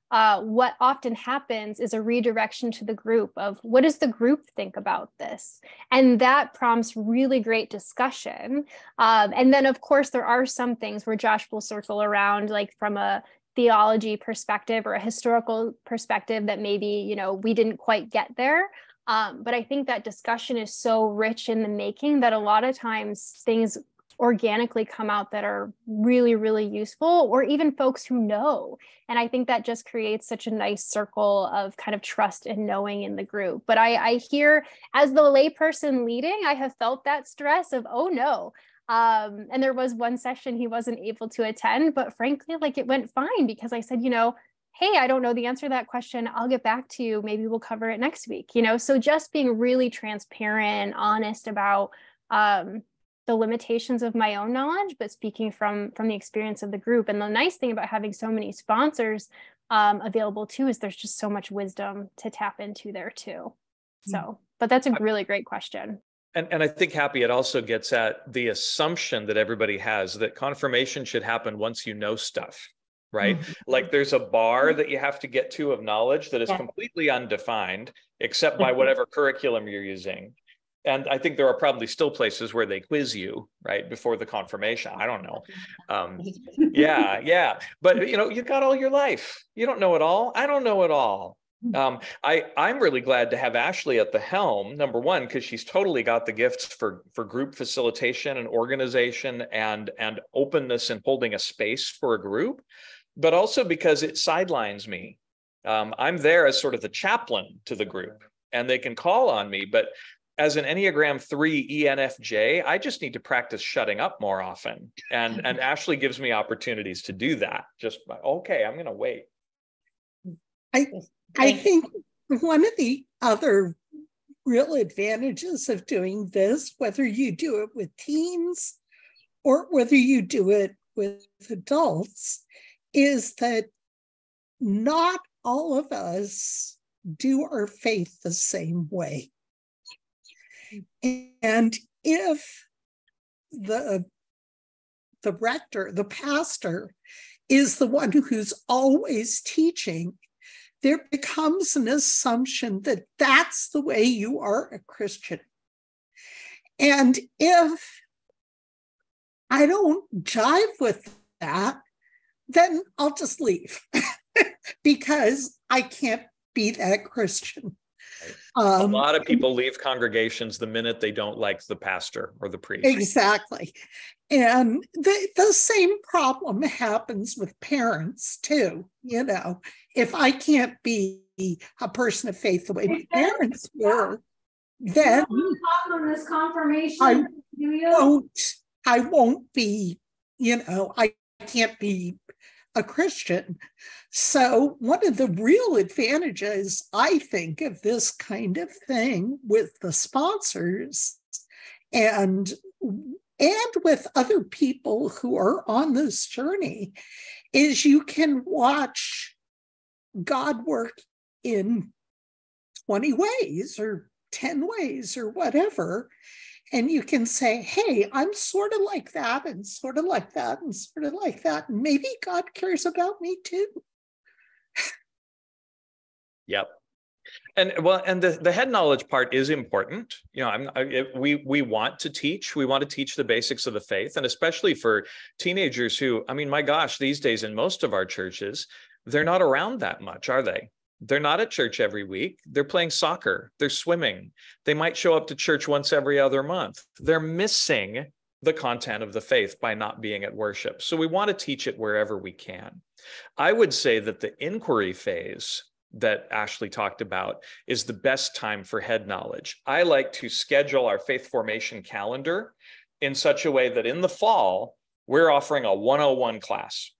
what often happens is a redirection to the group of what does the group think about this? And that prompts really great discussion. And then, of course, there are some things where Josh will circle around, like from a theology perspective or a historical perspective that maybe, we didn't quite get there. But I think that discussion is so rich in the making that a lot of times things organically come out that are really, really useful, or even folks who know. And I think that just creates such a nice circle of kind of trust and knowing in the group. But I hear, as the layperson leading, I have felt that stress of, oh no. And there was one session he wasn't able to attend, but frankly, like it went fine because I said, hey, I don't know the answer to that question. I'll get back to you. Maybe we'll cover it next week. So just being really transparent, honest about the limitations of my own knowledge, but speaking from the experience of the group. And the nice thing about having so many sponsors available too is there's just so much wisdom to tap into there too. So, but that's a really great question. And I think, Happy, it also gets at the assumption that everybody has that confirmation should happen once you know stuff, right? Like there's a bar that you have to get to of knowledge that is completely undefined, except by whatever curriculum you're using. And I think there are probably still places where they quiz you, right, before the confirmation. I don't know. Yeah. But, you got all your life. You don't know it all. I don't know it all. I'm really glad to have Ashley at the helm, number one, because she's totally got the gifts for group facilitation and organization and openness and holding a space for a group, but also because it sidelines me. I'm there as sort of the chaplain to the group, and they can call on me, but as an Enneagram 3 ENFJ, I just need to practice shutting up more often. And Ashley gives me opportunities to do that. Just, okay, I'm going to wait. I think one of the other real advantages of doing this, whether you do it with teens or whether you do it with adults, is that not all of us do our faith the same way. And if the rector, the pastor, is the one who's always teaching, there becomes an assumption that that's the way you are a Christian. And if I don't jive with that, then I'll just leave because I can't be that Christian. A lot of people leave congregations the minute they don't like the pastor or the priest. Exactly. And the same problem happens with parents too. If I can't be a person of faith the way my parents were, then on this confirmation, I won't be, I can't be a Christian. So one of the real advantages, I think, of this kind of thing with the sponsors and with other people who are on this journey is you can watch God work in 20 ways or 10 ways or whatever. And you can say, hey, I'm sort of like that and sort of like that and sort of like that. And maybe God cares about me too. Yep. And the head knowledge part is important. We want to teach. We want to teach the basics of the faith, and especially for teenagers who, my gosh, these days in most of our churches, they're not around that much, are they? They're not at church every week. They're playing soccer. They're swimming. They might show up to church once every other month. They're missing the content of the faith by not being at worship. So we want to teach it wherever we can. I would say that the inquiry phase that Ashley talked about is the best time for head knowledge. I like to schedule our faith formation calendar in such a way that in the fall, we're offering a 101 class.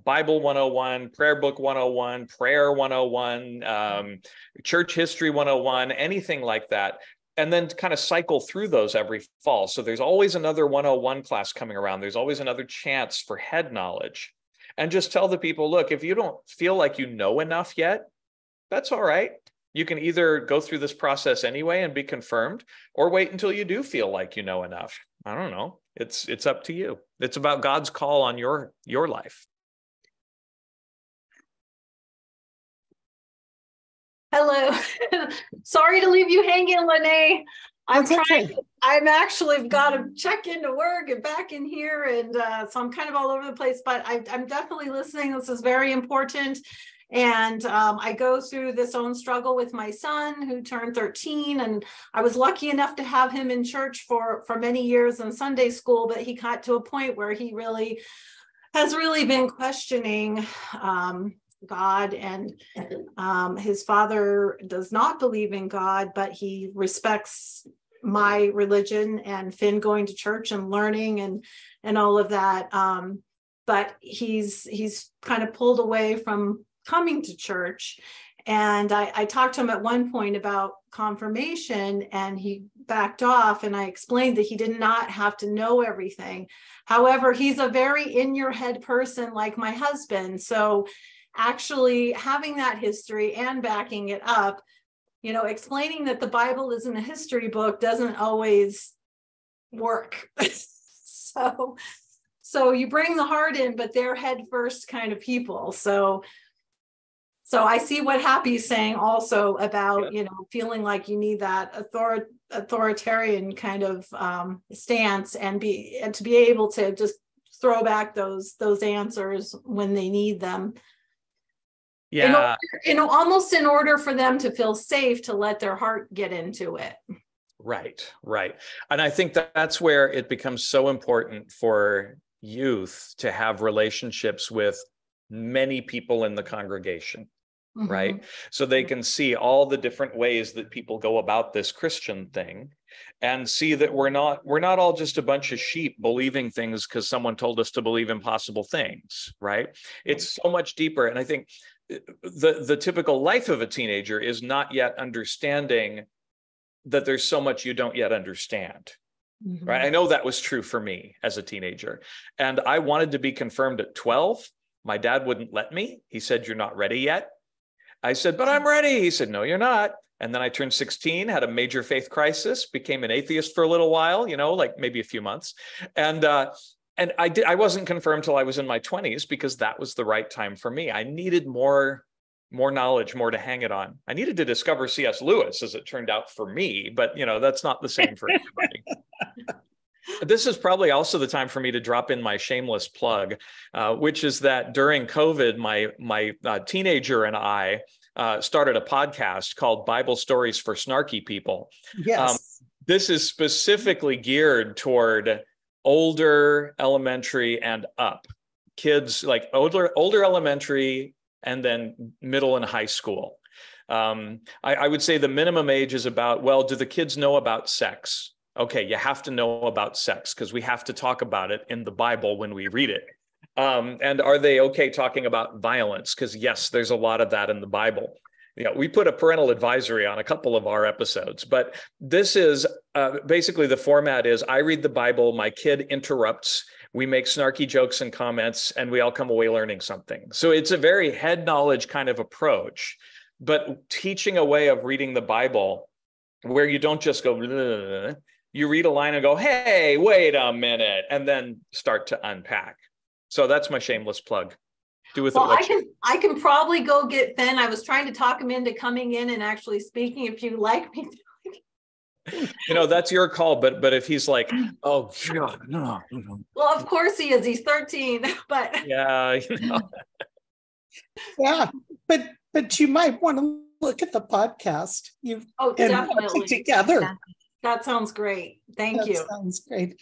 Bible 101, prayer book 101, prayer 101, church history 101, anything like that. And then kind of cycle through those every fall. So there's always another 101 class coming around. There's always another chance for head knowledge. And just tell the people, look, if you don't feel like you know enough yet, that's all right. You can either go through this process anyway and be confirmed, or wait until you do feel like you know enough. I don't know. It's up to you. It's about God's call on your life. Hello. Sorry to leave you hanging, Lene. I'm actually got to check into work and back in here. And so I'm kind of all over the place, but I'm definitely listening. This is very important. And I go through this own struggle with my son who turned 13. And I was lucky enough to have him in church for many years in Sunday school, but he got to a point where he has really been questioning God, and his father does not believe in God, but he respects my religion and Finn going to church and learning and all of that. But he's kind of pulled away from coming to church. And I talked to him at one point about confirmation, and he backed off, and I explained that he did not have to know everything. However, he's a very in your head person like my husband. So actually having that history and backing it up, explaining that the Bible isn't a history book doesn't always work. So you bring the heart in, but they're head first kind of people. So I see what Happy's saying also about, feeling like you need that authoritarian kind of stance and to be able to just throw back those answers when they need them. Yeah. Almost in order for them to feel safe to let their heart get into it. Right. And I think that's where it becomes so important for youth to have relationships with many people in the congregation, right? So they can see all the different ways that people go about this Christian thing and see that we're not all just a bunch of sheep believing things because someone told us to believe impossible things, right? It's so much deeper. And I think the typical life of a teenager is not yet understanding that there's so much you don't yet understand. Right. I know that was true for me as a teenager. And I wanted to be confirmed at 12. My dad wouldn't let me. He said, "You're not ready yet." I said, "But I'm ready." He said, "No, you're not." And then I turned 16, had a major faith crisis, became an atheist for a little while, like maybe a few months. And I wasn't confirmed till I was in my 20s because that was the right time for me. I needed more knowledge, more to hang it on. I needed to discover C.S. Lewis, as it turned out for me, but that's not the same for everybody. This is probably also the time for me to drop in my shameless plug, which is that during COVID, my teenager and I started a podcast called Bible Stories for Snarky People. Yes. This is specifically geared toward older elementary and up kids, like older elementary and then middle and high school. I would say the minimum age is about, well, do the kids know about sex? Okay, you have to know about sex because we have to talk about it in the Bible when we read it. And are they okay talking about violence? Because yes, there's a lot of that in the Bible. We put a parental advisory on a couple of our episodes, but this is basically the format is I read the Bible, my kid interrupts, we make snarky jokes and comments, and we all come away learning something. So it's a very head knowledge kind of approach, but teaching a way of reading the Bible where you don't just go, bleh, you read a line and go, hey, wait a minute, and then start to unpack. So that's my shameless plug. Do with it what I can probably go get Finn. I was trying to talk him into coming in and actually speaking if you like me. That's your call, but if he's like, oh God, no. Well, of course he is. He's 13, but yeah, yeah, but you might want to look at the podcast. Definitely together. Yeah. That sounds great. Thank you. Sounds great.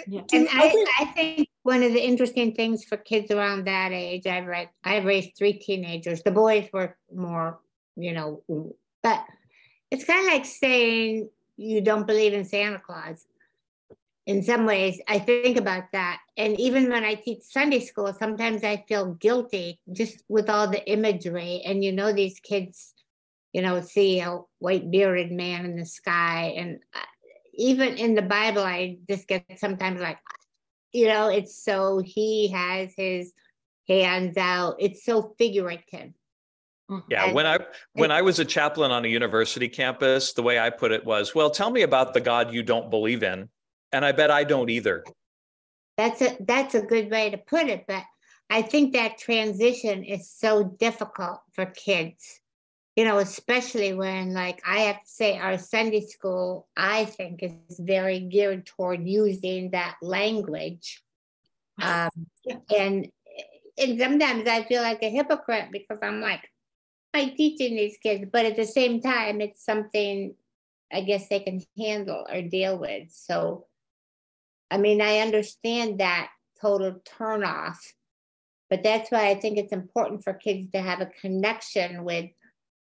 Yeah. And I think one of the interesting things for kids around that age, I've raised 3 teenagers. The boys were more, but it's kind of like saying you don't believe in Santa Claus. In some ways, I think about that. And even when I teach Sunday school, sometimes I feel guilty just with all the imagery. And these kids, see a white bearded man in the sky. And even in the Bible, I just get sometimes like, it's so he has his hands out. It's so figurative. Yeah, and when I was a chaplain on a university campus, the way I put it was, well, tell me about the God you don't believe in. And I bet I don't either. That's a good way to put it. But I think that transition is so difficult for kids, especially when, like, I have to say our Sunday school, I think, is very geared toward using that language. And and sometimes I feel like a hypocrite because I'm like, I'm teaching these kids, but at the same time, it's something I guess they can handle or deal with. So, I mean, I understand that total turnoff, but that's why I think it's important for kids to have a connection with,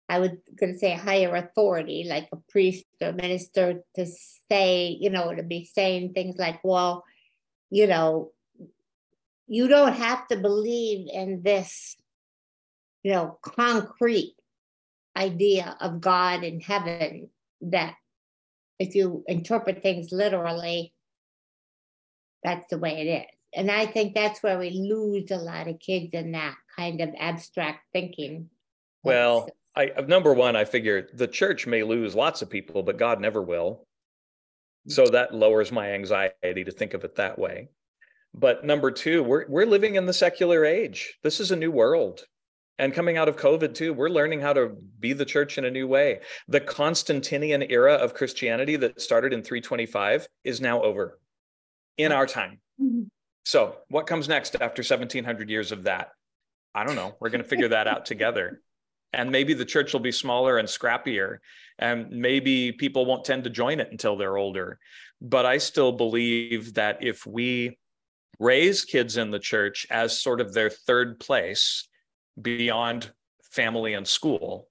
I was going to say, a higher authority, like a priest or minister, to say, you know, to be saying things like, well, you know, you don't have to believe in this, you know, concrete idea of God in heaven, that if you interpret things literally, that's the way it is. And I think that's where we lose a lot of kids in that kind of abstract thinking. Well, number one, I figure the church may lose lots of people, but God never will. So that lowers my anxiety to think of it that way. But number two, we're living in the secular age. This is a new world. And coming out of COVID too, we're learning how to be the church in a new way. The Constantinian era of Christianity that started in 325 is now over in our time. Mm-hmm. So what comes next after 1700 years of that? I don't know. We're going to figure that out together. And maybe the church will be smaller and scrappier, and maybe people won't tend to join it until they're older. But I still believe that if we raise kids in the church as sort of their third place beyond family and school.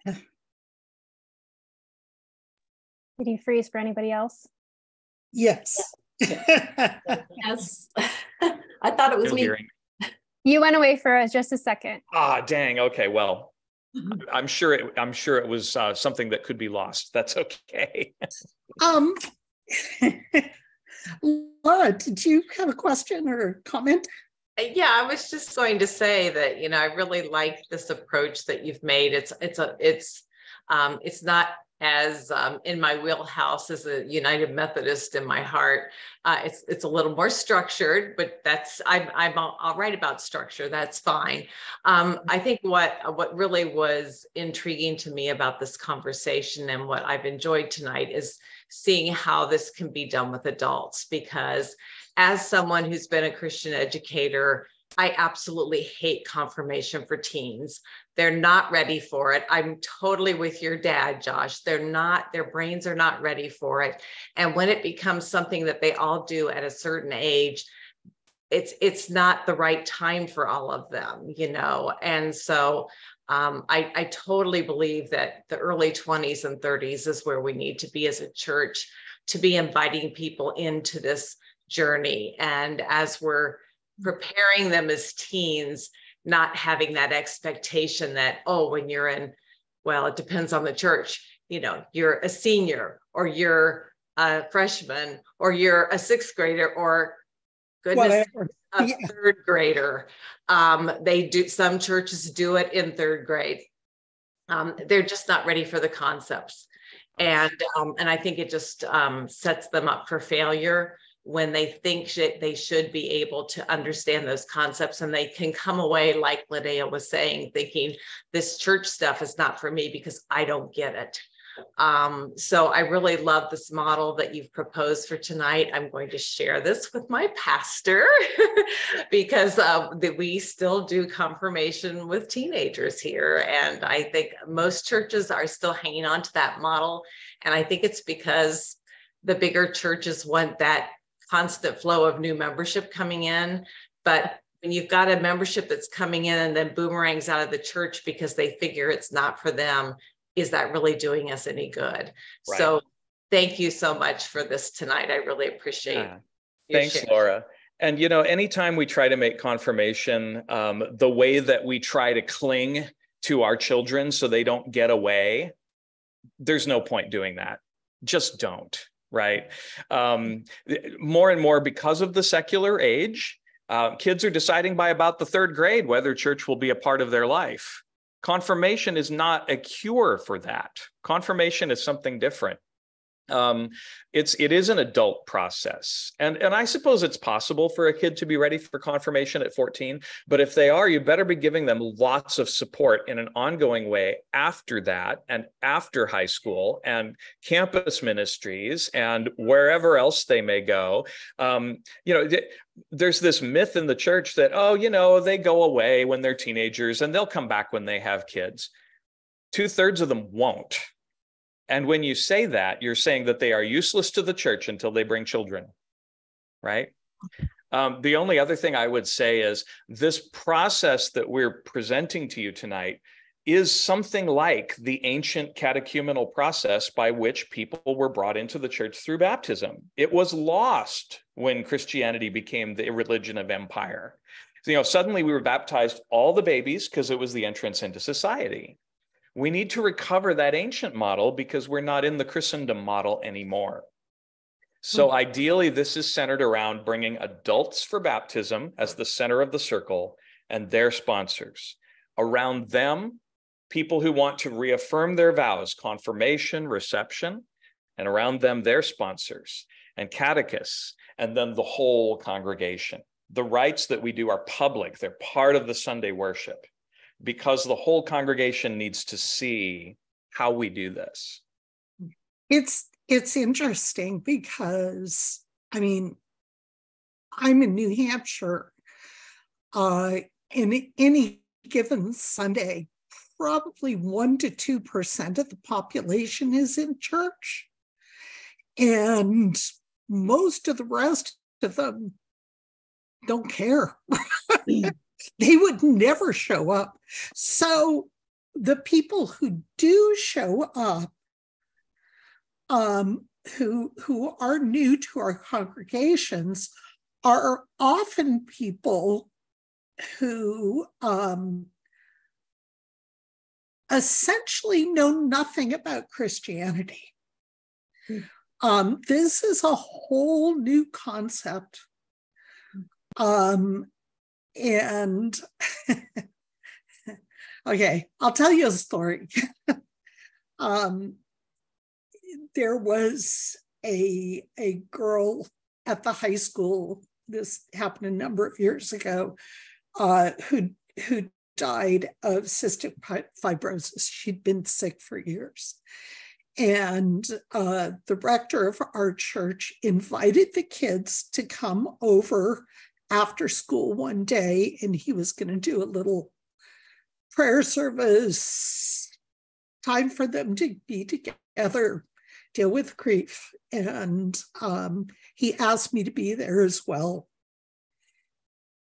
Did you freeze for anybody else? Yes. Yes. I thought it was me. You went away for just a second. Ah, dang. Okay. Well, I'm sure it was something that could be lost. That's okay. Laura, did you have a question or comment? Yeah, I was just going to say that, you know, I really like this approach that you've made. It's not as in my wheelhouse as a United Methodist in my heart. It's a little more structured, but I'm all right about structure. That's fine. I think what really was intriguing to me about this conversation and what I've enjoyed tonight is seeing how this can be done with adults, because as someone who's been a Christian educator, I absolutely hate confirmation for teens. They're not ready for it. I'm totally with your dad, Josh. Their brains are not ready for it. And when it becomes something that they all do at a certain age, it's not the right time for all of them, you know? And so I totally believe that the early 20s and 30s is where we need to be as a church, to be inviting people into this journey. And as we're preparing them as teens, not having that expectation that, oh, when you're in, well, it depends on the church, you know, you're a senior or you're a freshman or you're a sixth grader or goodness, a third grader. Some churches do it in third grade. They're just not ready for the concepts. And I think it just sets them up for failure when they think they should be able to understand those concepts, and they can come away, like Linnea was saying, thinking this church stuff is not for me because I don't get it. So I really love this model that you've proposed for tonight. I'm going to share this with my pastor because we still do confirmation with teenagers here. And I think most churches are still hanging on to that model. And I think it's because the bigger churches want that constant flow of new membership coming in. But when you've got a membership that's coming in and then boomerangs out of the church because they figure it's not for them, is that really doing us any good? Right. So thank you so much for this tonight. I really appreciate it. Thanks, sharing. Laura. And, you know, anytime we try to make confirmation, the way that we try to cling to our children so they don't get away, there's no point doing that. Just don't. Right. More and more, because of the secular age, kids are deciding by about the third grade whether church will be a part of their life. Confirmation is not a cure for that. Confirmation is something different. It is an adult process. And I suppose it's possible for a kid to be ready for confirmation at 14, but if they are, you better be giving them lots of support in an ongoing way after that and after high school and campus ministries and wherever else they may go. There's this myth in the church that, they go away when they're teenagers and they'll come back when they have kids. 2/3 of them won't. And when you say that, you're saying that they are useless to the church until they bring children, right? The only other thing I would say is this process that we're presenting to you tonight is something like the ancient catechumenal process by which people were brought into the church through baptism. It was lost when Christianity became the religion of empire. Suddenly we were baptized all the babies because it was the entrance into society. We need to recover that ancient model because we're not in the Christendom model anymore. So ideally, this is centered around bringing adults for baptism as the center of the circle and their sponsors. Around them, people who want to reaffirm their vows, confirmation, reception, and around them, their sponsors and catechists, and then the whole congregation. The rites that we do are public. They're part of the Sunday worship, because the whole congregation needs to see how we do this. It's interesting because, I'm in New Hampshire. In any given Sunday, probably 1% to 2% of the population is in church. And most of the rest of them don't care. They would never show up. So the people who do show up, who are new to our congregations, are often people who essentially know nothing about Christianity. This is a whole new concept. And okay, I'll tell you a story. There was a girl at the high school, this happened a number of years ago, who died of cystic fibrosis. She'd been sick for years. And the rector of our church invited the kids to come over after school one day, and he was going to do a little prayer service, time for them to be together, deal with grief. And he asked me to be there as well,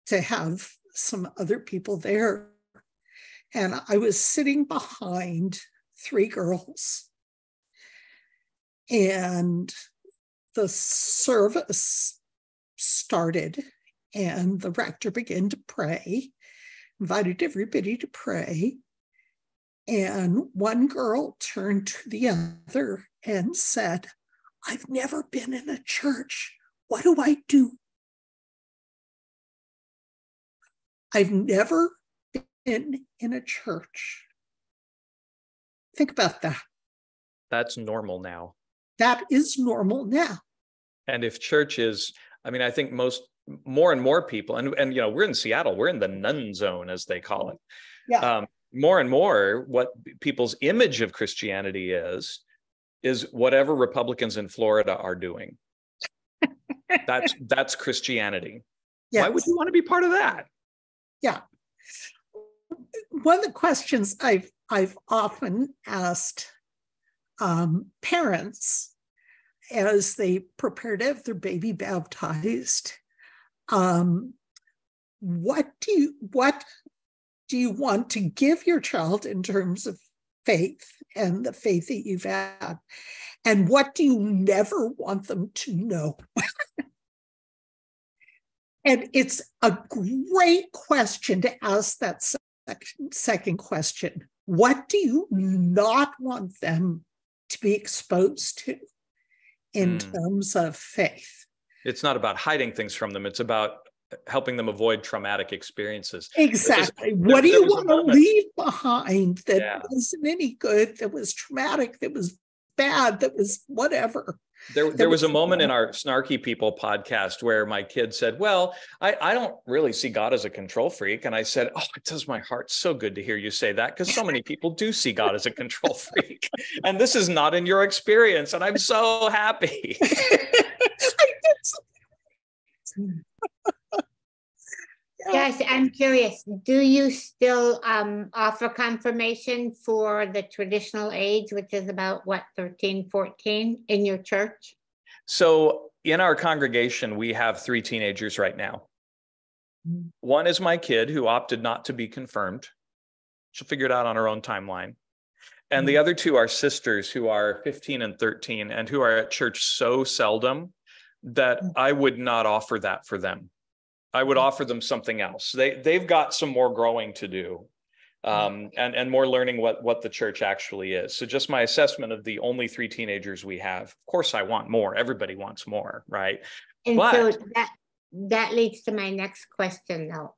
to have some other people there. And I was sitting behind 3 girls. And the service started, and the rector began to pray, invited everybody to pray. And one girl turned to the other and said, "I've never been in a church. What do I do?" I've never been in a church. Think about that. That's normal now. That is normal now. And if church is, I think more and more people, and we're in Seattle, we're in the nun zone, as they call it. Yeah. More and more, what people's image of Christianity is whatever Republicans in Florida are doing. That's Christianity. Yes. Why would you want to be part of that? Yeah. One of the questions I've often asked parents as they prepare to have their baby baptized, what do you want to give your child in terms of faith and the faith that you've had, and what do you never want them to know? And it's a great question to ask that second question. What do you not want them to be exposed to in terms of faith? It's not about hiding things from them. It's about helping them avoid traumatic experiences. Exactly. What do you want to leave behind that wasn't any good, that was traumatic, that was bad, that was whatever. There was a moment in our Snarky People podcast where my kid said, well, I don't really see God as a control freak. And I said, oh, it does my heart so good to hear you say that, because so many people do see God as a control freak. And this is not in your experience. And I'm so happy. Yes, I'm curious. Do you still offer confirmation for the traditional age, which is about what, 13, 14 in your church? So in our congregation, we have 3 teenagers right now. One is my kid who opted not to be confirmed. She'll figure it out on her own timeline. And the other 2 are sisters who are 15 and 13 and who are at church so seldom that I would not offer that for them. I would offer them something else. They've got some more growing to do, and more learning what the church actually is. So just my assessment of the only 3 teenagers we have. Of course, I want more. Everybody wants more, right? And so that leads to my next question, though.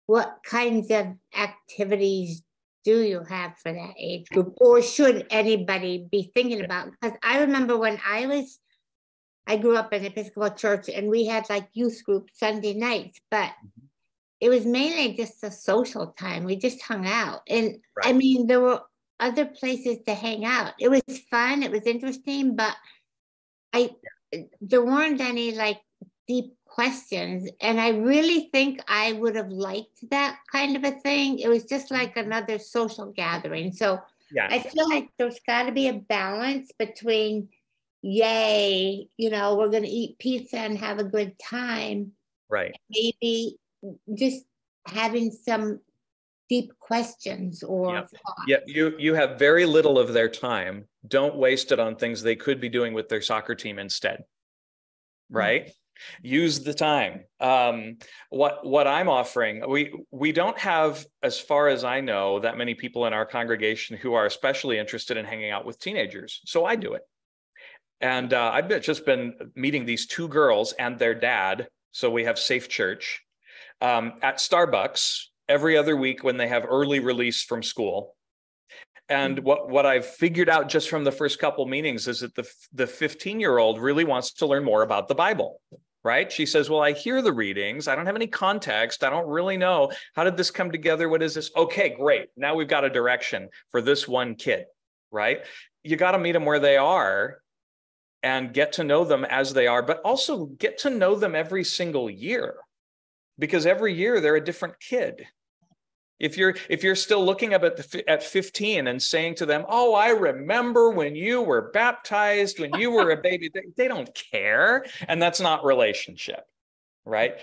What kinds of activities do you have for that age group, or should anybody be thinking about? Because I remember when I grew up in an Episcopal church, and we had like youth group Sunday nights, but it was mainly just a social time. We just hung out. And I mean, there were other places to hang out. It was fun. It was interesting, but there weren't any like deep questions. And I really think I would have liked that kind of a thing. It was just like another social gathering. So I feel like there's got to be a balance between, yay, we're going to eat pizza and have a good time. Right. Maybe just having some deep questions or thoughts. Yeah, you have very little of their time. Don't waste it on things they could be doing with their soccer team instead. Right? Use the time. What I'm offering, we don't have, as far as I know, that many people in our congregation who are especially interested in hanging out with teenagers. So I do it. And I've just been meeting these 2 girls and their dad. So we have Safe Church at Starbucks every other week when they have early release from school. And what I've figured out just from the first couple meetings is that the 15-year-old really wants to learn more about the Bible, right? She says, well, I hear the readings. I don't have any context. I don't really know. How did this come together? What is this? Okay, great. Now we've got a direction for this one kid, right? You got to meet them where they are and get to know them as they are, but also get to know them every single year, because every year they're a different kid. If you're still looking up at 15 and saying to them, oh, I remember when you were baptized, when you were a baby, they don't care. And that's not relationship, right?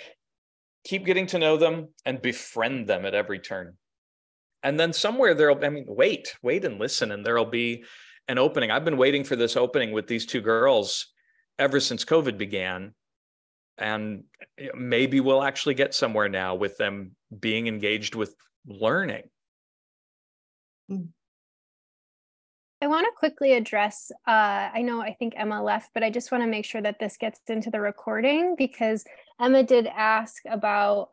Keep getting to know them and befriend them at every turn. And then somewhere wait and listen, and there'll be an opening. I've been waiting for this opening with these 2 girls ever since COVID began. And maybe we'll actually get somewhere now with them being engaged with learning. I want to quickly address, I think Emma left, but I just want to make sure that this gets into the recording, because Emma did ask about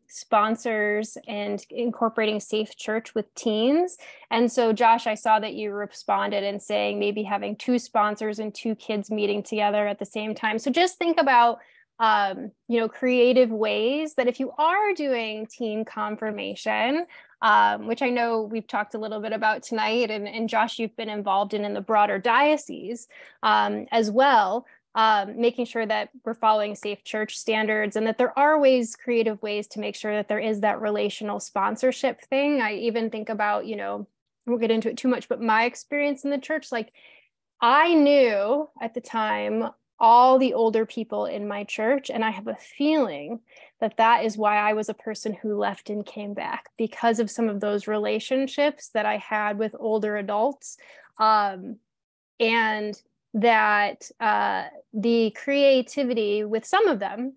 sponsors and incorporating Safe Church with teens. And so, Josh, I saw that you responded and saying maybe having 2 sponsors and 2 kids meeting together at the same time. So just think about creative ways that if you are doing teen confirmation, which I know we've talked a little bit about tonight, and Josh, you've been involved in the broader diocese as well, making sure that we're following Safe Church standards, and that there are creative ways to make sure that there is that relational sponsorship thing. I even think about, we'll get into it too much, but my experience in the church, like I knew at the time all the older people in my church. And I have a feeling that that is why I was a person who left and came back, because of some of those relationships that I had with older adults. And that the creativity with some of them,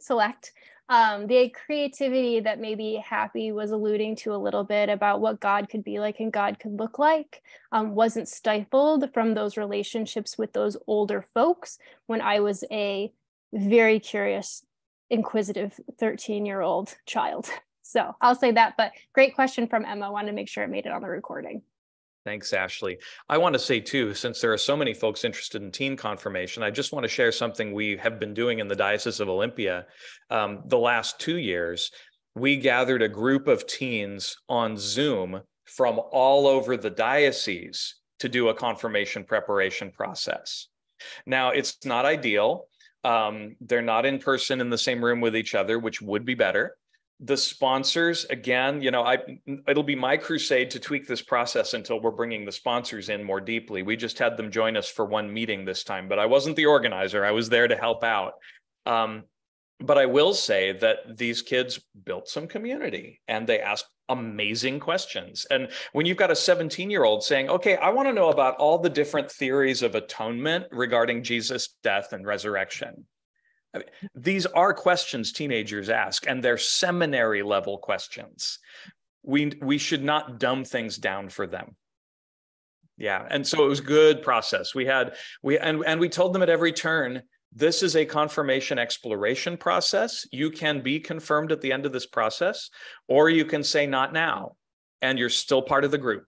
the creativity that maybe Happy was alluding to a little bit about what God could be like and God could look like, wasn't stifled from those relationships with those older folks when I was a very curious, inquisitive 13-year-old child. So I'll say that, but great question from Emma. I wanted to make sure it made it on the recording. Thanks, Ashley. I want to say too, since there are so many folks interested in teen confirmation, I just want to share something we have been doing in the Diocese of Olympia the last 2 years. We gathered a group of teens on Zoom from all over the diocese to do a confirmation preparation process. Now, it's not ideal. They're not in person in the same room with each other, which would be better. The sponsors, again, it'll be my crusade to tweak this process until we're bringing the sponsors in more deeply. We just had them join us for one meeting this time, but I wasn't the organizer. I was there to help out. But I will say that these kids built some community and they asked amazing questions. And when you've got a 17-year-old saying, okay, I want to know about all the different theories of atonement regarding Jesus' death and resurrection. I mean, these are questions teenagers ask, and they're seminary level questions. We should not dumb things down for them. Yeah, and so it was a good process. We told them at every turn, this is a confirmation exploration process. You can be confirmed at the end of this process, or you can say not now, and you're still part of the group.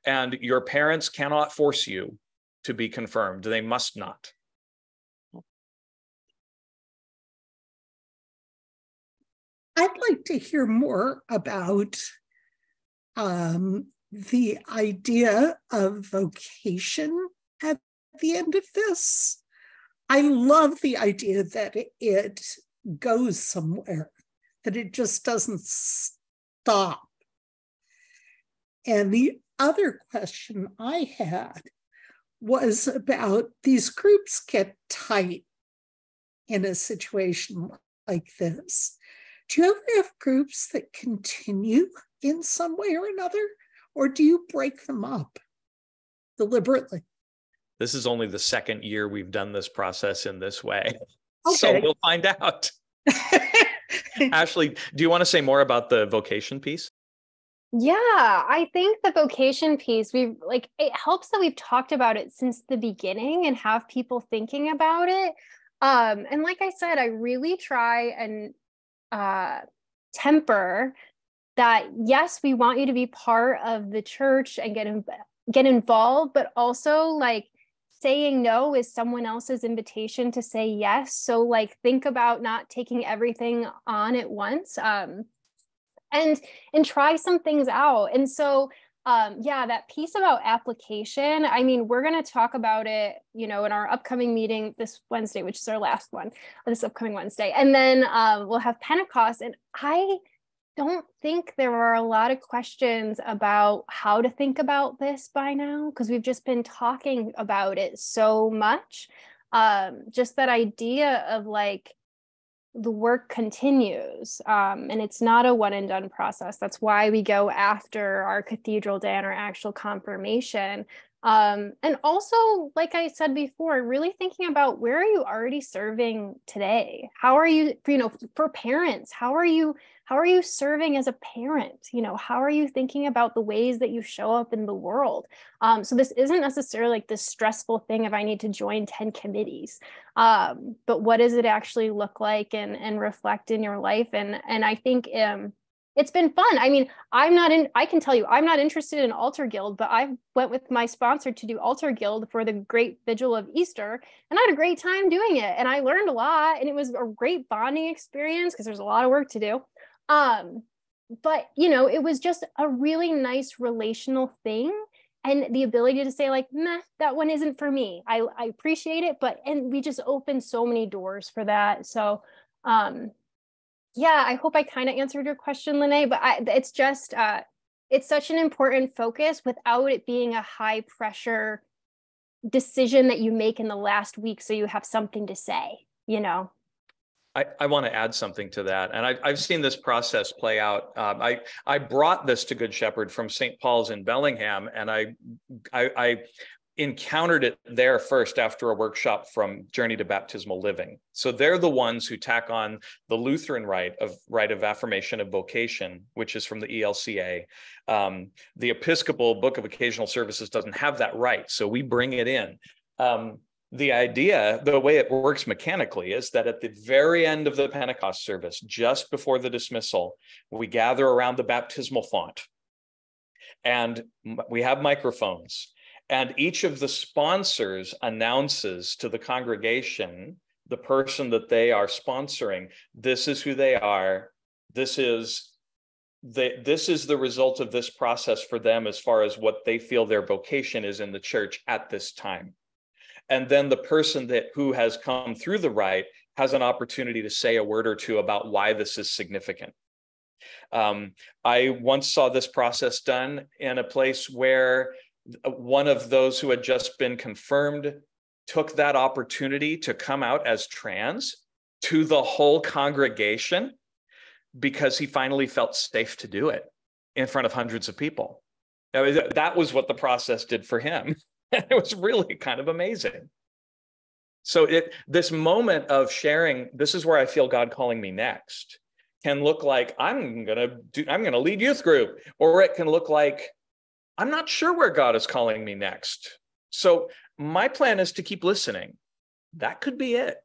And your parents cannot force you to be confirmed. They must not. I'd like to hear more about the idea of vocation at the end of this. I love the idea that it goes somewhere, that it just doesn't stop. And the other question I had was about these groups get tight in a situation like this. Do you ever have groups that continue in some way or another, or do you break them up deliberately? This is only the second year we've done this process in this way. Okay. So we'll find out. Ashley, do you want to say more about the vocation piece? Yeah, I think the vocation piece, it helps that we've talked about it since the beginning and have people thinking about it. And like I said, I really try and temper that, yes, we want you to be part of the church and get involved, but also saying no is someone else's invitation to say yes. So think about not taking everything on at once, and try some things out. And so that piece about application, I mean, we're going to talk about it, in our upcoming meeting this Wednesday, which is our last one, this upcoming Wednesday. And then we'll have Pentecost. And I don't think there are a lot of questions about how to think about this by now, because we've just been talking about it so much. Just that idea of the work continues, and it's not a one and done process. That's why we go after our Cathedral Day and our actual confirmation. And also, like I said before, really thinking about, where are you already serving today? How are you, for parents, how are you serving as a parent? How are you thinking about the ways that you show up in the world? So this isn't necessarily this stressful thing of, I need to join 10 committees. But what does it actually look like and reflect in your life? And I think it's been fun. I mean, I can tell you, I'm not interested in Altar Guild, but I went with my sponsor to do Altar Guild for the Great Vigil of Easter, and I had a great time doing it. And I learned a lot, and it was a great bonding experience because there's a lot of work to do. But it was just a really nice relational thing. And the ability to say meh, that one isn't for me. I appreciate it, and we just opened so many doors for that. So, I hope I kind of answered your question, Lene, but it's just, it's such an important focus without it being a high pressure decision that you make in the last week so you have something to say, I want to add something to that. And I've seen this process play out. I brought this to Good Shepherd from St. Paul's in Bellingham, and I encountered it there first after a workshop from Journey to Baptismal Living. So they're the ones who tack on the Lutheran rite of affirmation of vocation, which is from the ELCA. The Episcopal Book of Occasional Services doesn't have that rite, so we bring it in. The idea, the way it works mechanically, is that at the very end of the Pentecost service, just before the dismissal, we gather around the baptismal font. and we have microphones, and each of the sponsors announces to the congregation, the person that they are sponsoring, this is who they are, this is the result of this process for them as far as what they feel their vocation is in the church at this time. And then the person who has come through the rite has an opportunity to say a word or two about why this is significant. I once saw this process done in a place where one of those who had just been confirmed took that opportunity to come out as trans to the whole congregation because he finally felt safe to do it in front of hundreds of people. That was what the process did for him. It was really kind of amazing. So this moment of sharing, this is where I feel God calling me next, can look like I'm gonna lead youth group, or it can look like I'm not sure where God is calling me next. So my plan is to keep listening. That could be it.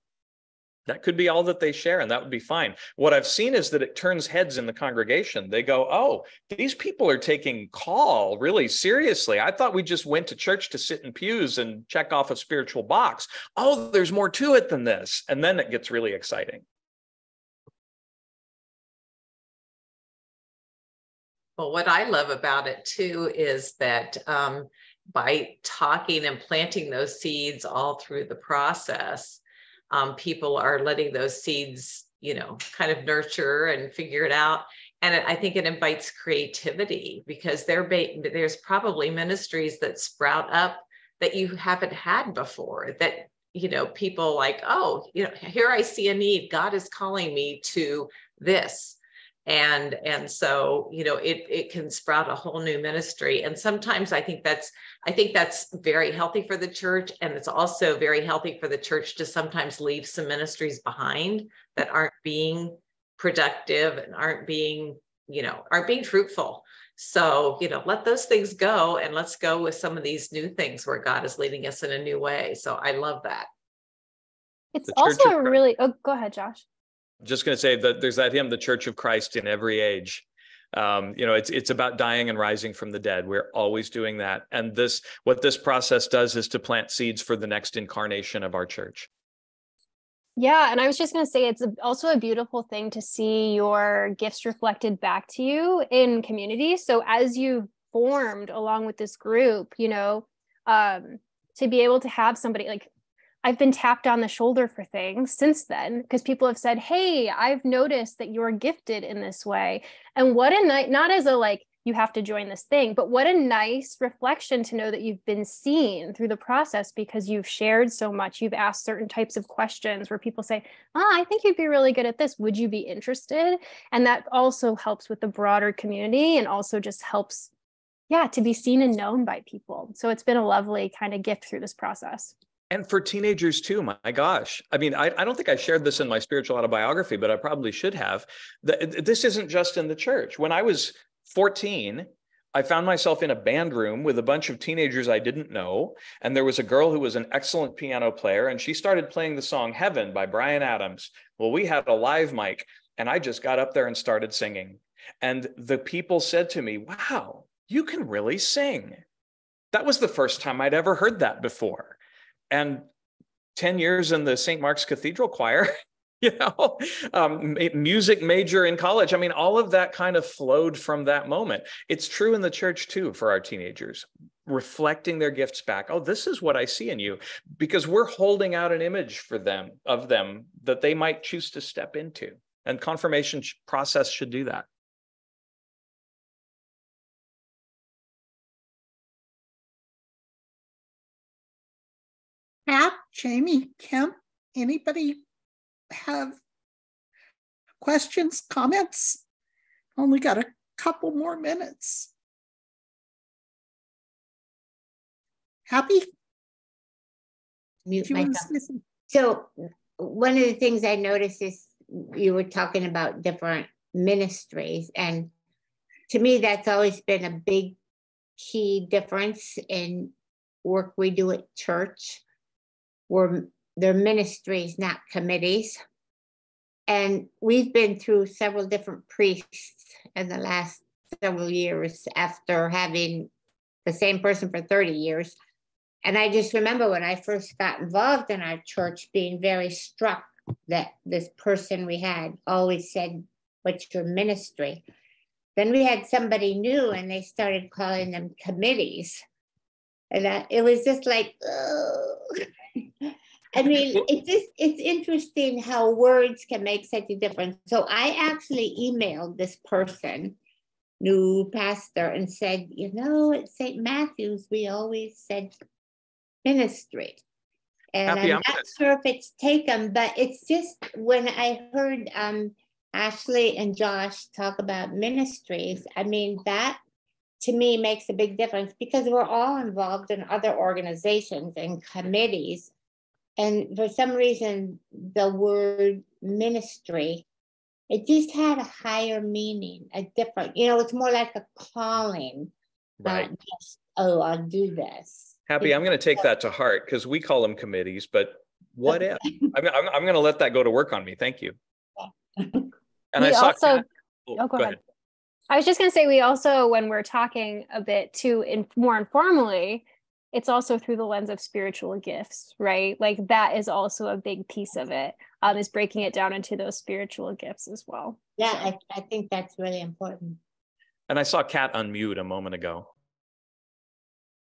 That could be all that they share, and that would be fine. What I've seen is that it turns heads in the congregation. They go, oh, these people are taking call really seriously. I thought we just went to church to sit in pews and check off a spiritual box. Oh, there's more to it than this. And then it gets really exciting. Well, what I love about it too is that by talking and planting those seeds all through the process, people are letting those seeds, kind of nurture and figure it out. And I think it invites creativity, because there's probably ministries that sprout up that you haven't had before, that, people like, oh, here I see a need. God is calling me to this. And so, it can sprout a whole new ministry. And sometimes I think that's very healthy for the church. And it's also very healthy for the church to sometimes leave some ministries behind that aren't being productive and aren't being fruitful. So, let those things go, and let's go with some of these new things where God is leading us in a new way. So I love that. It's also a really, go ahead, Josh. Just going to say that there's that hymn, the Church of Christ in every age. It's about dying and rising from the dead. We're always doing that. And what this process does is to plant seeds for the next incarnation of our church. Yeah. And I was just going to say, it's also a beautiful thing to see your gifts reflected back to you in community. So as you've formed along with this group, to be able to have somebody like, I've been tapped on the shoulder for things since then, because people have said, hey, I've noticed that you're gifted in this way. And what a night, not as a like, you have to join this thing, but what a nice reflection to know that you've been seen through the process, because you've shared so much. You've asked certain types of questions where people say, I think you'd be really good at this. Would you be interested? And that also helps with the broader community, and also just helps, to be seen and known by people. So it's been a lovely kind of gift through this process. And for teenagers too, my gosh. I mean, I don't think I shared this in my spiritual autobiography, but I probably should have. This isn't just in the church. When I was 14, I found myself in a band room with a bunch of teenagers I didn't know. And there was a girl who was an excellent piano player, and she started playing the song Heaven by Bryan Adams. Well, we had a live mic, and I just got up there and started singing. And the people said to me, wow, you can really sing. That was the first time I'd ever heard that before. And 10 years in the St. Mark's Cathedral Choir, music major in college. I mean, all of that kind of flowed from that moment. It's true in the church too, for our teenagers, reflecting their gifts back. Oh, this is what I see in you, because we're holding out an image of them that they might choose to step into. And confirmation process should do that. Pat, Jamie, Kim, anybody have questions, comments? Only got a couple more minutes. Happy? Mute myself. So one of the things I noticed is you were talking about different ministries, and to me that's always been a big key difference in work we do at church. They're ministries, not committees. And we've been through several different priests in the last several years after having the same person for 30 years. And I just remember when I first got involved in our church being very struck that this person we had always said, "What's your ministry?" Then we had somebody new and they started calling them committees. And it was just like, oh. I mean, it's interesting how words can make such a difference. So I actually emailed this person, new pastor, and said, you know, at St. Matthew's, we always said ministry. And Happy, I'm not sure if it's taken, but it's just when I heard Ashley and Josh talk about ministries, I mean, that to me makes a big difference because we're all involved in other organizations and committees. And for some reason, the word ministry, it just had a higher meaning, a different, you know, it's more like a calling, Right. not just, oh, I'll do this. Happy, I'm going to take that to heart because we call them committees, but what if? I'm going to let that go to work on me. Thank you. And we I saw also, go ahead. I was just going to say, we also, when we're talking a bit too, more informally, it's also through the lens of spiritual gifts, right? Like that is also a big piece of it, is breaking it down into those spiritual gifts as well. Yeah, so. I think that's really important. And I saw Kat unmute a moment ago.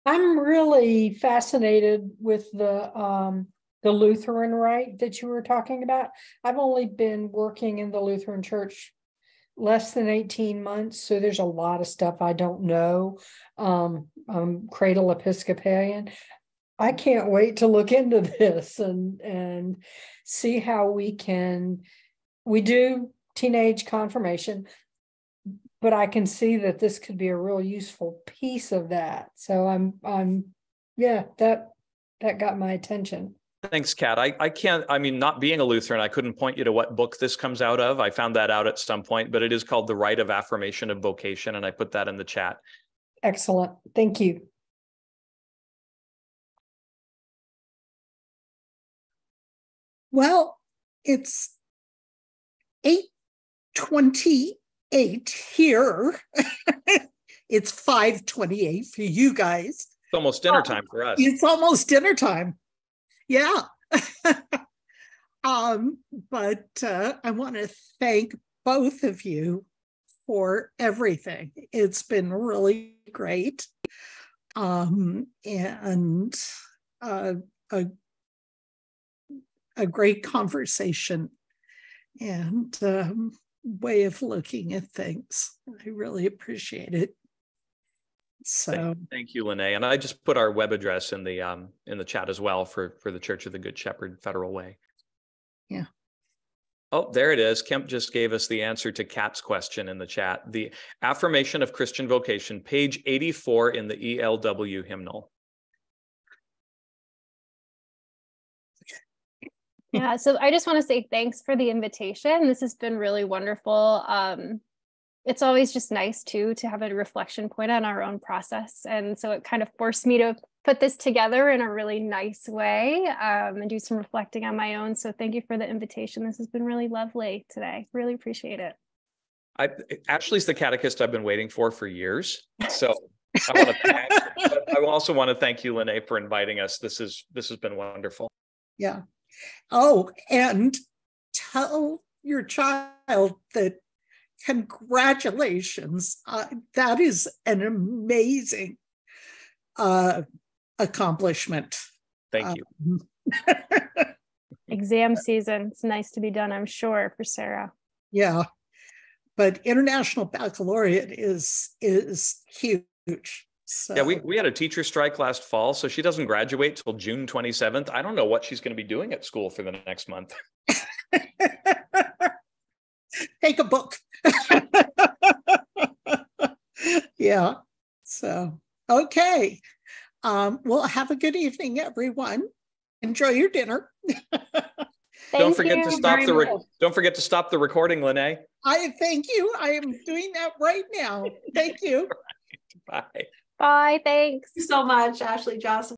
I'm really fascinated with the Lutheran rite that you were talking about. I've only been working in the Lutheran Church less than 18 months, so there's a lot of stuff I don't know. I'm cradle Episcopalian. I can't wait to look into this and see how we do teenage confirmation, but I can see that this could be a real useful piece of that. So that got my attention. Thanks, Kat. Not being a Lutheran, I couldn't point you to what book this comes out of. I found that out at some point, but it is called The Rite of Affirmation of Vocation, and I put that in the chat. Excellent. Thank you. Well, it's 8:28 here. It's 5:28 for you guys. It's almost dinner time for us. It's almost dinner time. Yeah. But I want to thank both of you for everything. It's been really great. And a great conversation and way of looking at things. I really appreciate it. So thank you, Lene. And I just put our web address in the chat as well for the Church of the Good Shepherd Federal Way. Yeah. Oh, there it is. Kemp just gave us the answer to Kat's question in the chat. The Affirmation of Christian Vocation, page 84 in the ELW hymnal. Yeah, so I just want to say thanks for the invitation. This has been really wonderful. It's always just nice too to have a reflection point on our own process. And so it kind of forced me to put this together in a really nice way and do some reflecting on my own. So thank you for the invitation. This has been really lovely today. Really appreciate it. Ashley's the catechist I've been waiting for years. So I also want to thank you, Lene, for inviting us. This has been wonderful. Yeah. Oh, and tell your child that congratulations. That is an amazing accomplishment. Thank you. Exam season. It's nice to be done, I'm sure, for Sarah. Yeah. But International Baccalaureate is huge. So. Yeah, we had a teacher strike last fall, so she doesn't graduate till June 27th. I don't know what she's going to be doing at school for the next month. Take a book. Yeah. So, okay. Well, have a good evening, everyone. Enjoy your dinner. Don't forget to stop the recording, Lene. I thank you. I am doing that right now. Thank you. Bye. Bye. Thanks. Thank you so much, Ashley, Jocelyn.